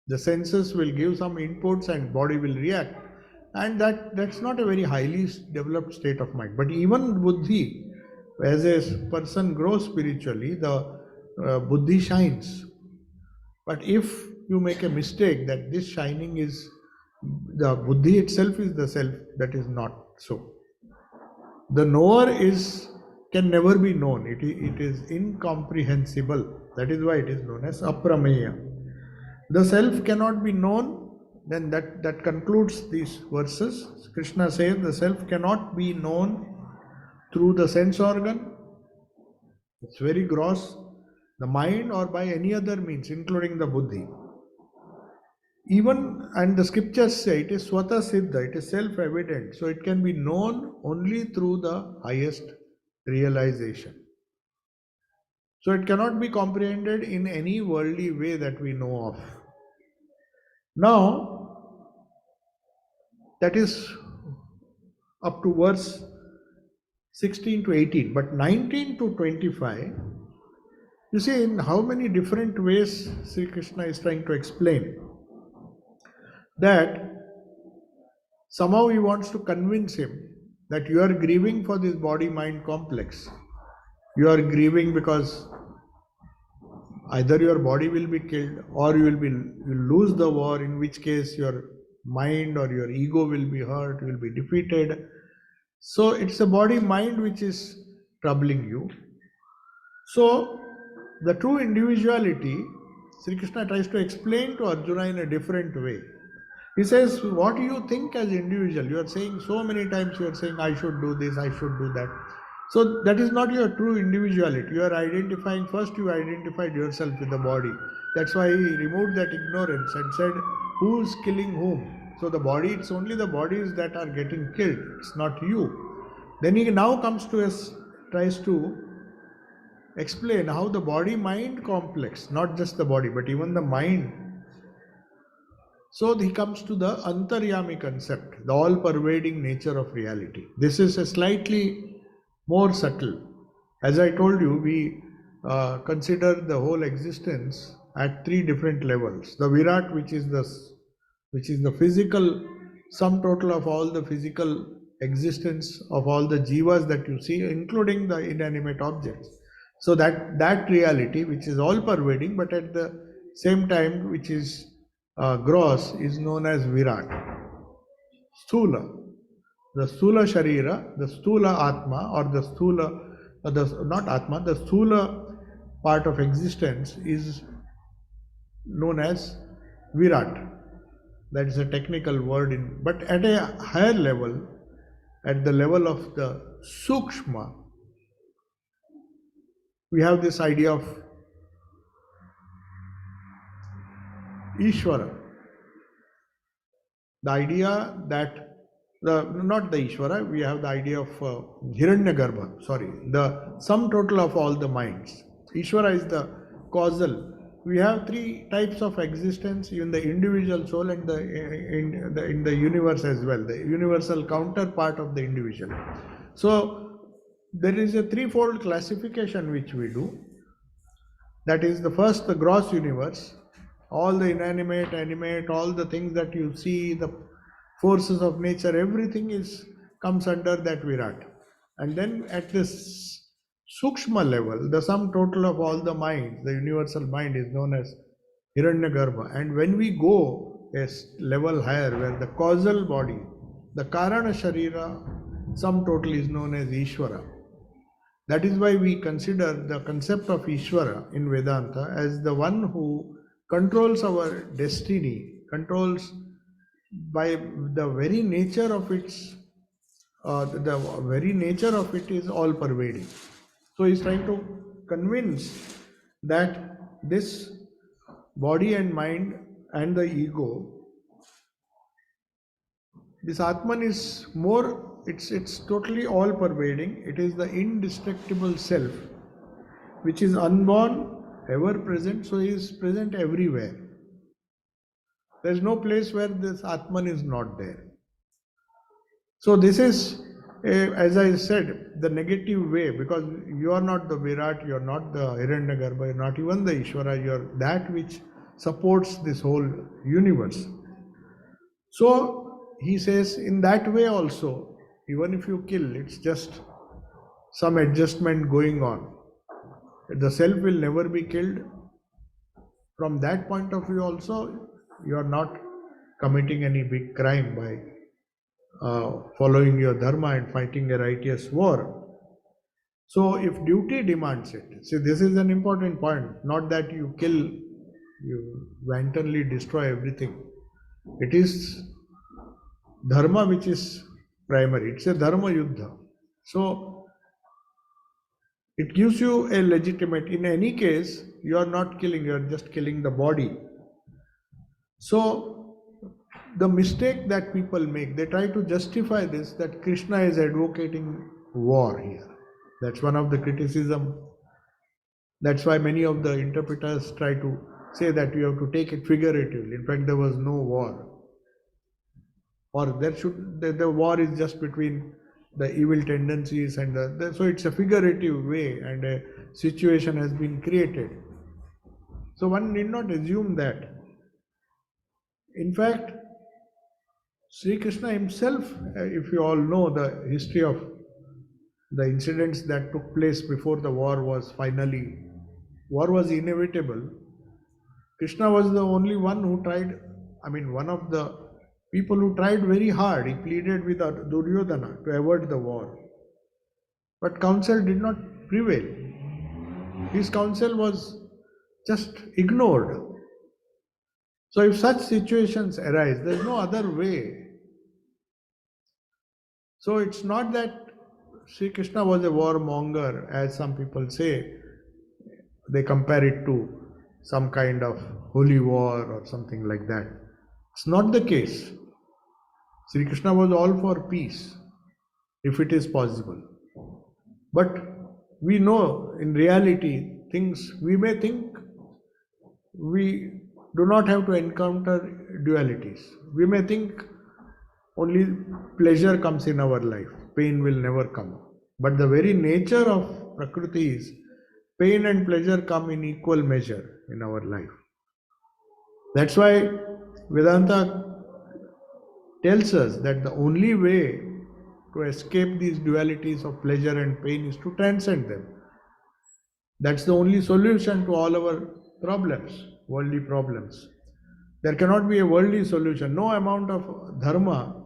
The senses will give some inputs and body will react, and that's not a very highly developed state of mind. But even buddhi, as a person grows spiritually, the buddhi shines. But if you make a mistake that this shining is the buddhi itself is the self, that is not so. The knower can never be known. It is incomprehensible. That is why it is known as aprameya. The self cannot be known. Then that concludes these verses. Krishna says the self cannot be known through the sense organ. It's very gross. The mind or by any other means, including the buddhi. Even, and the scriptures say it is swata siddha, it is self-evident. So it can be known only through the highest realization. So it cannot be comprehended in any worldly way that we know of. Now, that is up to verse 16 to 18, but 19 to 25, you see in how many different ways Sri Krishna is trying to explain that somehow he wants to convince him that you are grieving for this body-mind complex. You are grieving because either your body will be killed or you will lose the war, in which case your mind or your ego will be hurt, will be defeated. So it's a body-mind which is troubling you. So the true individuality, Sri Krishna tries to explain to Arjuna in a different way. He says, what do you think as individual? You are saying so many times, you are saying, I should do this, I should do that. So that is not your true individuality. You are identifying, first you identified yourself with the body. That's why he removed that ignorance and said, who is killing whom? So the body, it's only the bodies that are getting killed. It's not you. Then he now comes to us, tries to explain how the body-mind complex, not just the body, but even the mind. So he comes to the antaryami concept, the all-pervading nature of reality. This is a slightly more subtle. As I told you, we consider the whole existence at three different levels. The Virat, which is the physical sum total of all the physical existence of all the jivas that you see, including the inanimate objects. So that reality, which is all-pervading, but at the same time, which is gross, is known as Virat. Sthula. The Sthula Sharira, the Sthula Atma, or the Sthula, not Atma, the Sthula part of existence is known as Virat. That is a technical word but at a higher level, at the level of the Sukshma, we have this idea of Ishvara, the idea that not the Ishvara, we have the idea of Hiranyagarbha, sorry, the sum total of all the minds. Ishvara is the causal. We have three types of existence in the individual soul and in the universe as well, the universal counterpart of the individual. So there is a threefold classification which we do. That is the first, the gross universe, all the inanimate, animate, all the things that you see, the forces of nature, everything comes under that Virat. And then at this Sukshma level, the sum total of all the minds, the universal mind, is known as Hiranyagarbha. And when we go a level higher, where the causal body, the Karana Sharira, sum total is known as Ishvara. That is why we consider the concept of Ishvara in Vedanta as the one who controls our destiny, controls by the very nature of its, the very nature of it is all pervading. So he's trying to convince that this body and mind and the ego, this Atman is more, it's totally all pervading. It is the indestructible self, which is unborn, ever present, so he is present everywhere. There is no place where this Atman is not there. So this is, as I said, the negative way, because you are not the Virat, you are not the Hiranyagarbha, you are not even the Ishvara, you are that which supports this whole universe. So he says, in that way also, even if you kill, it's just some adjustment going on. The self will never be killed. From that point of view also, you are not committing any big crime by following your dharma and fighting a righteous war. So if duty demands it, see, this is an important point, not that you kill, you wantonly destroy everything. It is dharma which is primary. It's a dharma yuddha. So it gives you a legitimate, in any case, you are not killing, you are just killing the body. So the mistake that people make, they try to justify this, that Krishna is advocating war here. That's one of the criticism. That's why many of the interpreters try to say that you have to take it figuratively. In fact, there was no war. Or the war is just between the evil tendencies and so it's a figurative way and a situation has been created. So one need not assume that. In fact, Sri Krishna himself, if you all know the history of the incidents that took place before the war was inevitable. Krishna was the only one who tried, one of the people who tried very hard. He pleaded with Duryodhana to avoid the war. But counsel did not prevail. His counsel was just ignored. So if such situations arise, there is no other way. So it's not that Sri Krishna was a warmonger, as some people say. They compare it to some kind of holy war or something like that. It's not the case. Sri Krishna was all for peace, if it is possible. But we know in reality things, we may think we do not have to encounter dualities. We may think only pleasure comes in our life, pain will never come. But the very nature of Prakriti is pain and pleasure come in equal measure in our life. That's why Vedanta tells us that the only way to escape these dualities of pleasure and pain is to transcend them. That's the only solution to all our problems, worldly problems. There cannot be a worldly solution. No amount of dharma.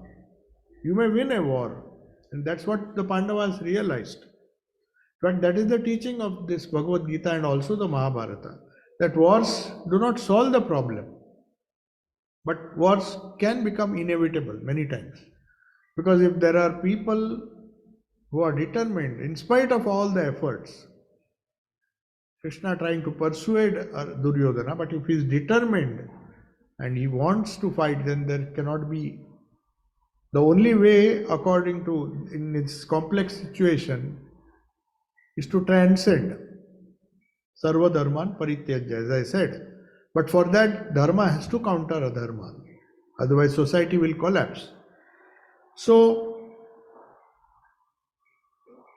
You may win a war, and that's what the Pandavas realized. But that is the teaching of this Bhagavad Gita and also the Mahabharata, that wars do not solve the problem, but wars can become inevitable many times. Because if there are people who are determined, in spite of all the efforts, Krishna trying to persuade Duryodhana, but if he is determined and he wants to fight, then there cannot be. The only way, according to, in its complex situation, is to transcend Sarva Dharman Parityajya, as I said. But for that, Dharma has to counter Adharma. Otherwise, society will collapse. So,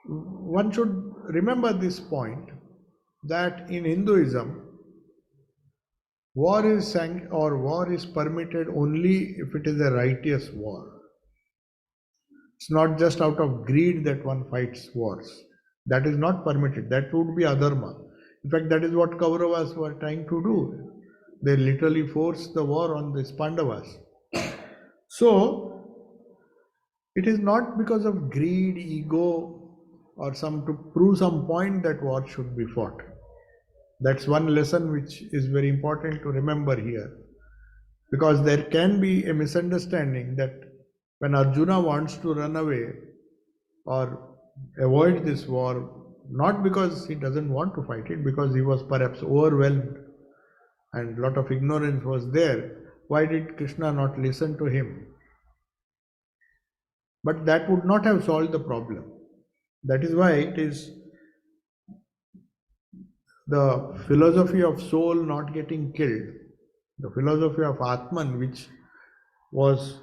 one should remember this point that in Hinduism, war is permitted only if it is a righteous war. It's not just out of greed that one fights wars. That is not permitted. That would be adharma. In fact, that is what Kauravas were trying to do. They literally forced the war on the Pandavas. So, it is not because of greed, ego, or to prove some point that war should be fought. That's one lesson which is very important to remember here. Because there can be a misunderstanding that when Arjuna wants to run away or avoid this war, not because he doesn't want to fight it, because he was perhaps overwhelmed and a lot of ignorance was there, why did Krishna not listen to him? But that would not have solved the problem. That is why it is the philosophy of soul not getting killed, the philosophy of Atman, which was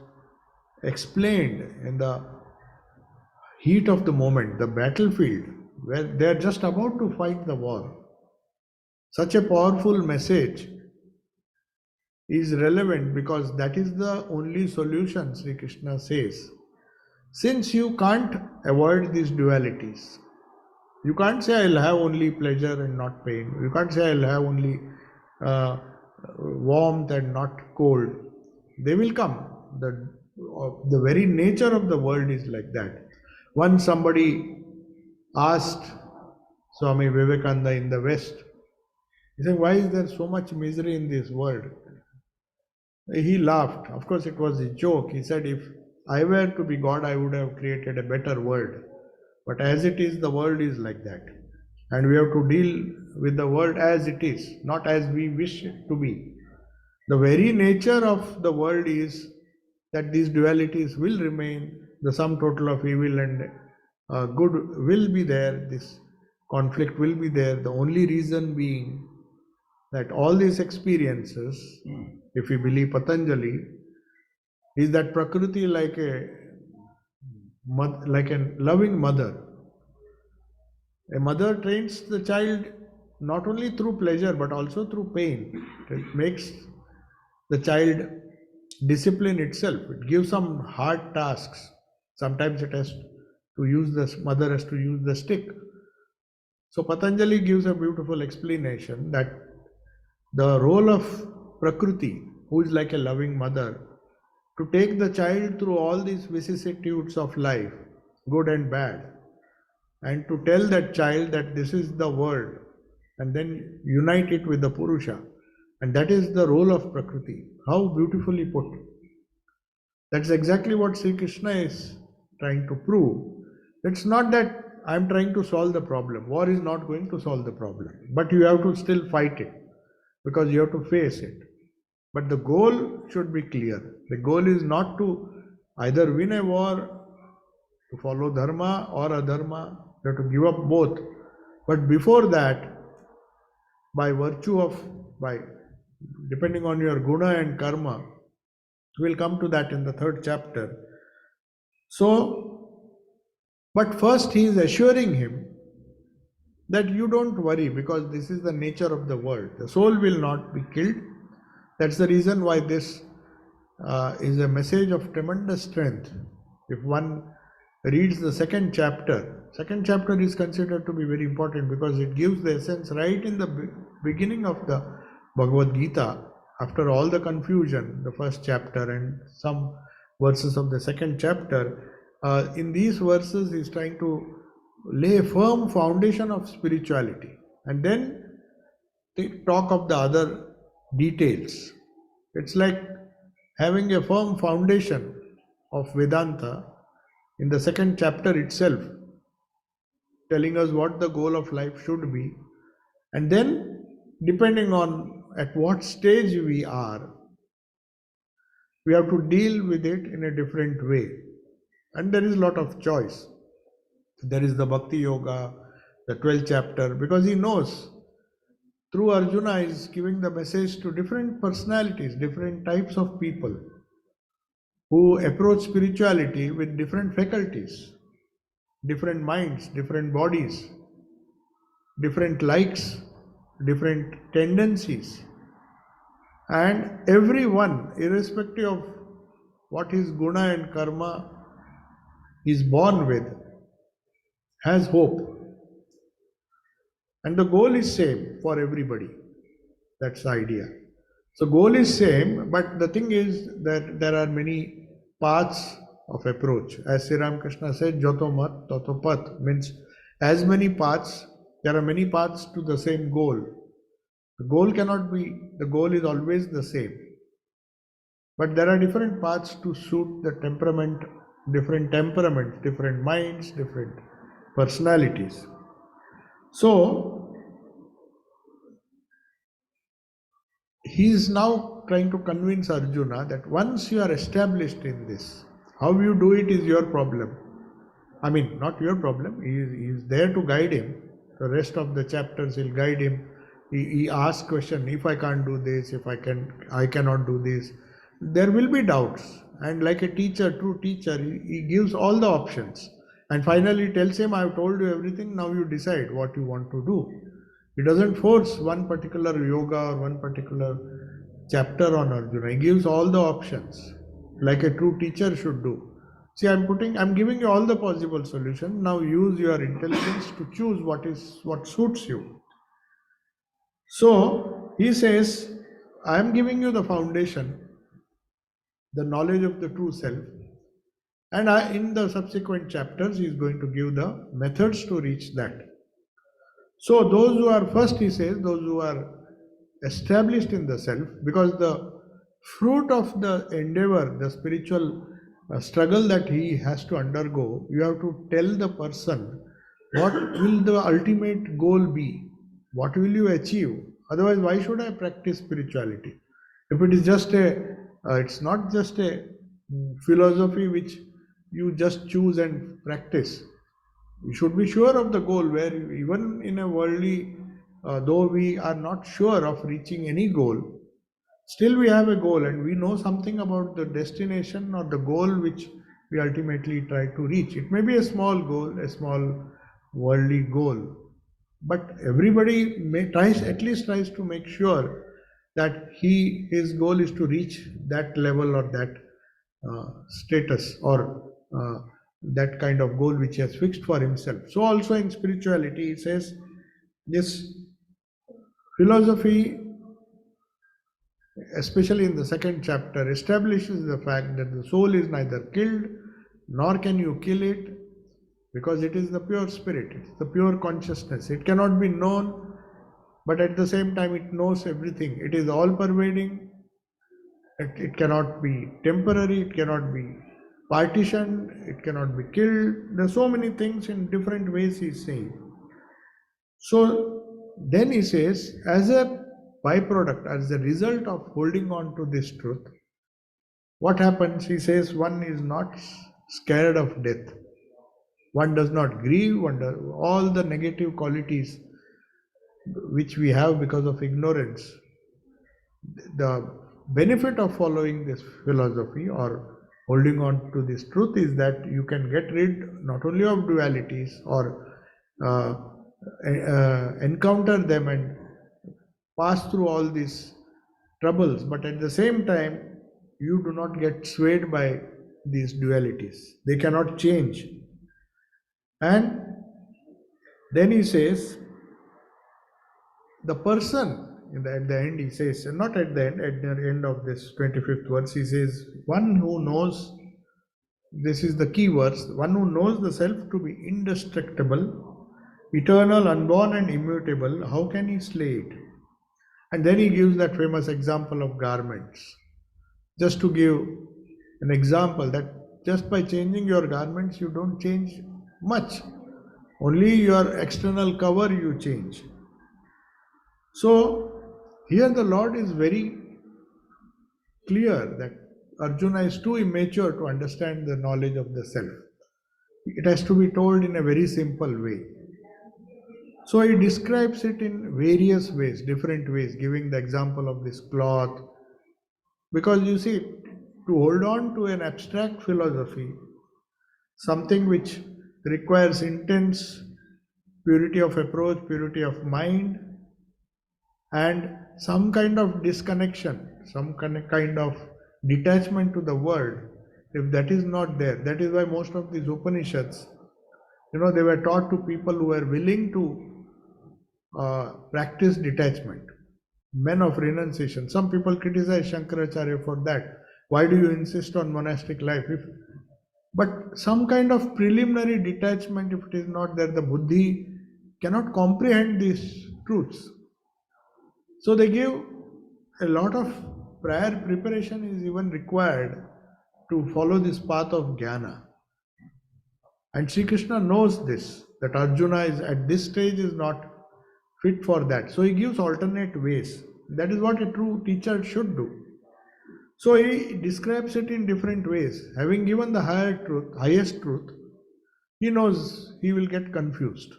explained in the heat of the moment, the battlefield, where they are just about to fight the war. Such a powerful message is relevant because that is the only solution, Sri Krishna says. Since you can't avoid these dualities, you can't say I'll have only pleasure and not pain. You can't say I'll have only warmth and not cold. They will come. The very nature of the world is like that. Once somebody asked Swami Vivekananda in the West, he said, why is there so much misery in this world? He laughed. Of course, it was a joke. He said, if I were to be God, I would have created a better world. But as it is, the world is like that. And we have to deal with the world as it is, not as we wish it to be. The very nature of the world is that these dualities will remain, the sum total of evil and good will be there, this conflict will be there. The only reason being that all these experiences, if we believe Patanjali, is that Prakriti like a loving mother. A mother trains the child not only through pleasure but also through pain. It makes the child discipline itself. It gives some hard tasks. Sometimes it has to use mother has to use the stick. So Patanjali gives a beautiful explanation that the role of Prakriti, who is like a loving mother, to take the child through all these vicissitudes of life, good and bad, and to tell that child that this is the world, and then unite it with the Purusha. And that is the role of Prakriti. How beautifully put. That's exactly what Sri Krishna is trying to prove. It's not that I'm trying to solve the problem. War is not going to solve the problem. But you have to still fight it, because you have to face it. But the goal should be clear. The goal is not to either win a war, to follow dharma or adharma. You have to give up both. But before that, depending on your guna and karma, we'll come to that in the 3rd chapter. So, but first he is assuring him that you don't worry, because this is the nature of the world. The soul will not be killed. That's the reason why this is a message of tremendous strength. If one reads the 2nd chapter is considered to be very important because it gives the essence right in the beginning of the Bhagavad Gita. After all the confusion, the 1st chapter and some verses of the 2nd chapter, in these verses he is trying to lay a firm foundation of spirituality and then talk of the other details. It's like having a firm foundation of Vedanta in the 2nd chapter itself, telling us what the goal of life should be. And then, depending on at what stage we are, we have to deal with it in a different way. And there is a lot of choice. There is the Bhakti Yoga, the 12th chapter, because he knows through Arjuna is giving the message to different personalities, different types of people who approach spirituality with different faculties, different minds, different bodies, different likes, different tendencies. And everyone, irrespective of what his guna and karma is born with, has hope. And the goal is same for everybody. That's the idea. So goal is same, but the thing is that there are many paths of approach. As Sri Ramakrishna said, Joto mat, Toto path, means as many paths, there are many paths to the same goal. The goal cannot be, the goal is always the same. But there are different paths to suit the temperament, different temperaments, different minds, different personalities. So, he is now trying to convince Arjuna that once you are established in this, how you do it is your problem. I mean, not your problem. He is there to guide him. The rest of the chapters will guide him. He asks question, if I can't do this, if I cannot do this. There will be doubts. And like a teacher, true teacher, he gives all the options. And finally tells him, I've told you everything, now you decide what you want to do. He doesn't force one particular yoga or one particular chapter on Arjuna. He gives all the options, like a true teacher should do. See, I'm giving you all the possible solutions. Now use your intelligence to choose what suits you. So he says, I am giving you the foundation, the knowledge of the true self, and in the subsequent chapters, he is going to give the methods to reach that. So those who are first, he says, those who are established in the self, because the fruit of the endeavor, the spiritual struggle that he has to undergo, you have to tell the person what will the ultimate goal be, what will you achieve. Otherwise, why should I practice spirituality? If it is just it's not just a philosophy which you just choose and practice. We should be sure of the goal, where even in a worldly, though we are not sure of reaching any goal, still we have a goal and we know something about the destination or the goal which we ultimately try to reach. It may be a small goal, a small worldly goal, but everybody at least tries to make sure that his goal is to reach that level or that status or that kind of goal which he has fixed for himself. So also in spirituality, he says this philosophy, especially in the second chapter, establishes the fact that the soul is neither killed nor can you kill it, because it is the pure spirit, it's the pure consciousness. It cannot be known, but at the same time it knows everything. It is all pervading. It cannot be temporary, it cannot be partitioned, it cannot be killed. There are so many things in different ways he is saying. So then he says, as a byproduct, as a result of holding on to this truth, what happens? He says, one is not scared of death. One does not grieve, all the negative qualities which we have because of ignorance. The benefit of following this philosophy or holding on to this truth is that you can get rid not only of dualities or encounter them and pass through all these troubles, but at the same time you do not get swayed by these dualities. They cannot change. And then he says, the person, at the end he says, not at the end of this 25th verse, he says, one who knows, this is the key verse, one who knows the self to be indestructible, eternal, unborn and immutable, how can he slay it? And then he gives that famous example of garments. Just to give an example that just by changing your garments, you don't change much. Only your external cover you change. So here the Lord is very clear that Arjuna is too immature to understand the knowledge of the self. It has to be told in a very simple way. So he describes it in various ways, different ways, giving the example of this cloth. Because you see, to hold on to an abstract philosophy, something which requires intense purity of approach, purity of mind, and some kind of disconnection, some kind of detachment to the world, if that is not there, that is why most of these Upanishads, they were taught to people who were willing to practice detachment, men of renunciation. Some people criticize Shankaracharya for that. Why do you insist on monastic life? But some kind of preliminary detachment, if it is not there, the buddhi cannot comprehend these truths. So they give a lot of prior preparation is even required to follow this path of jnana. And Sri Krishna knows this, that Arjuna is at this stage is not fit for that. So he gives alternate ways. That is what a true teacher should do. So he describes it in different ways. Having given the highest truth, he knows he will get confused.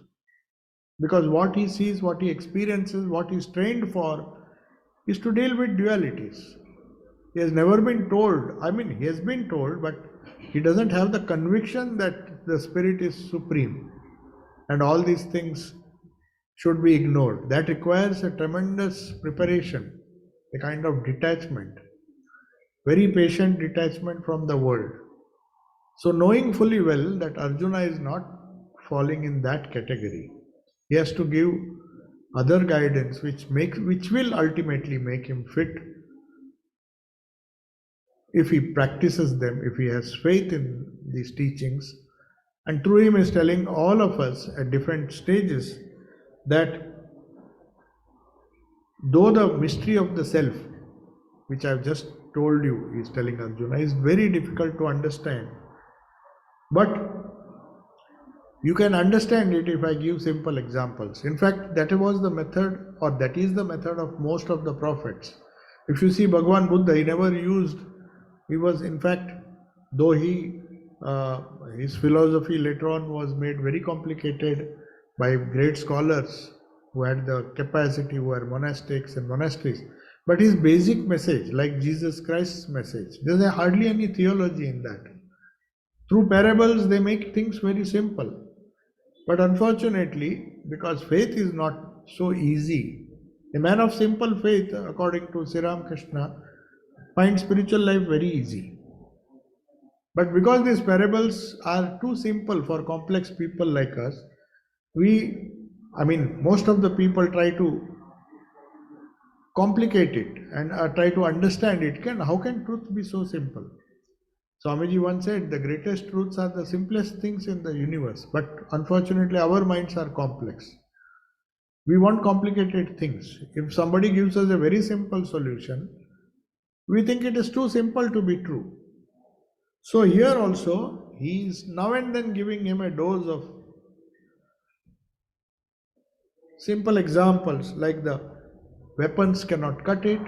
Because what he sees, what he experiences, what he is trained for is to deal with dualities. He has never been told, he has been told, but he doesn't have the conviction that the spirit is supreme and all these things should be ignored. That requires a tremendous preparation, a kind of detachment, very patient detachment from the world. So knowing fully well that Arjuna is not falling in that category, he has to give other guidance which will ultimately make him fit if he practices them, if he has faith in these teachings. And through him is telling all of us at different stages that though the mystery of the self, which I have just told you, he is telling Arjuna, is very difficult to understand, but you can understand it if I give simple examples. In fact, that was the method, or that is the method of most of the prophets. If you see Bhagavan Buddha, he was in fact, though his philosophy later on was made very complicated by great scholars who had the capacity, who were monastics and monasteries. But his basic message, like Jesus Christ's message, there's hardly any theology in that. Through parables, they make things very simple. But unfortunately, because faith is not so easy, a man of simple faith, according to Sri Ramakrishna, finds spiritual life very easy. But because these parables are too simple for complex people like us, most of the people try to complicate it and try to understand it. How can truth be so simple? Swamiji once said, the greatest truths are the simplest things in the universe, but unfortunately our minds are complex. We want complicated things. If somebody gives us a very simple solution, we think it is too simple to be true. So here also, he is now and then giving him a dose of simple examples like the weapons cannot cut it,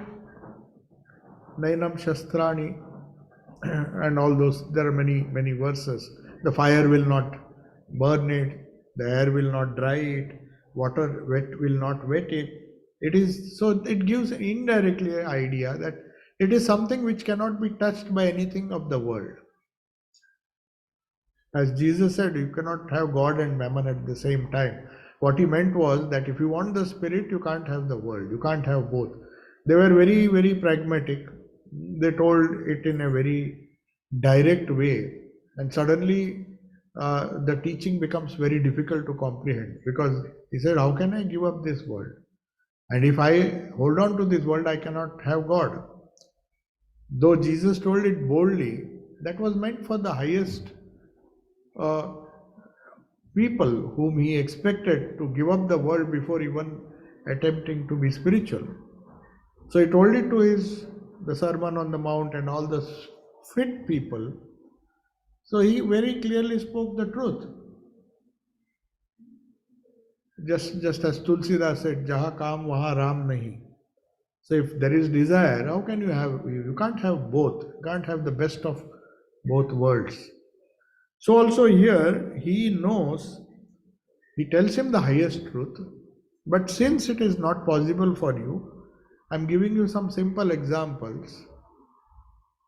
Nainam Shastrani, and all those. There are many verses. The fire will not burn it, the air will not dry it, water will not wet it. It gives indirectly an idea that it is something which cannot be touched by anything of the world. As Jesus said, you cannot have God and mammon at the same time. What he meant was that if you want the spirit, you can't have the world. You can't have both. They were very, very pragmatic. They told it in a very direct way. And suddenly, the teaching becomes very difficult to comprehend, because he said, how can I give up this world? And if I hold on to this world, I cannot have God. Though Jesus told it boldly, that was meant for the highest people whom he expected to give up the world before even attempting to be spiritual. So he told it to the Sermon on the Mount and all the fit people. So he very clearly spoke the truth. just as Tulsidas said, Jaha Kam Waha Ram Nahi. So if there is desire, how can you have, you can't have both, you can't have the best of both worlds. So also here he knows, he tells him the highest truth, but since it is not possible for you, I'm giving you some simple examples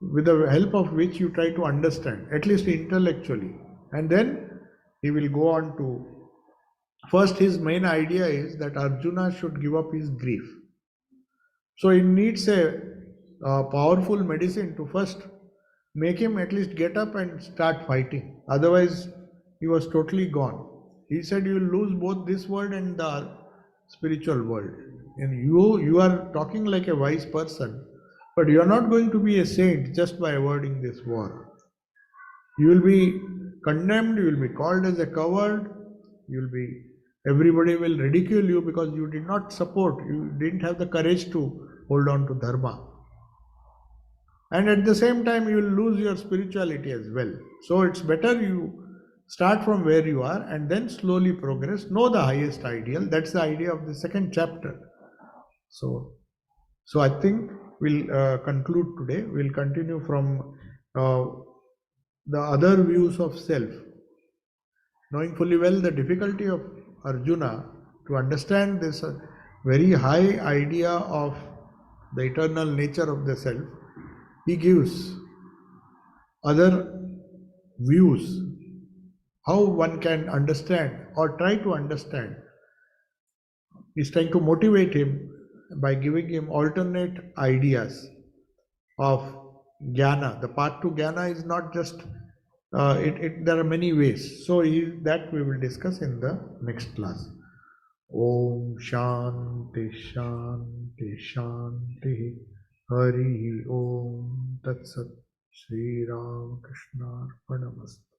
with the help of which you try to understand, at least intellectually. And then he will go on to, first his main idea is that Arjuna should give up his grief. So it needs a powerful medicine to first make him at least get up and start fighting. Otherwise, he was totally gone. He said, you will lose both this world and the spiritual world. And you are talking like a wise person, but you are not going to be a saint just by avoiding this war. You will be condemned, you will be called as a coward, everybody will ridicule you because you did not support, you didn't have the courage to hold on to dharma. And at the same time, you will lose your spirituality as well. So it's better you start from where you are and then slowly progress. Know the highest ideal. That's the idea of the second chapter. So I think we'll conclude today. We'll continue from the other views of self. Knowing fully well the difficulty of Arjuna to understand this very high idea of the eternal nature of the self, he gives other views, how one can understand or try to understand. He's trying to motivate him by giving him alternate ideas of jnana. The path to jnana is not just, there are many ways. So that we will discuss in the next class. Om Shanti Shanti Shanti Hari Om Tat Sat Shri Ramakrishna Arpanamastu.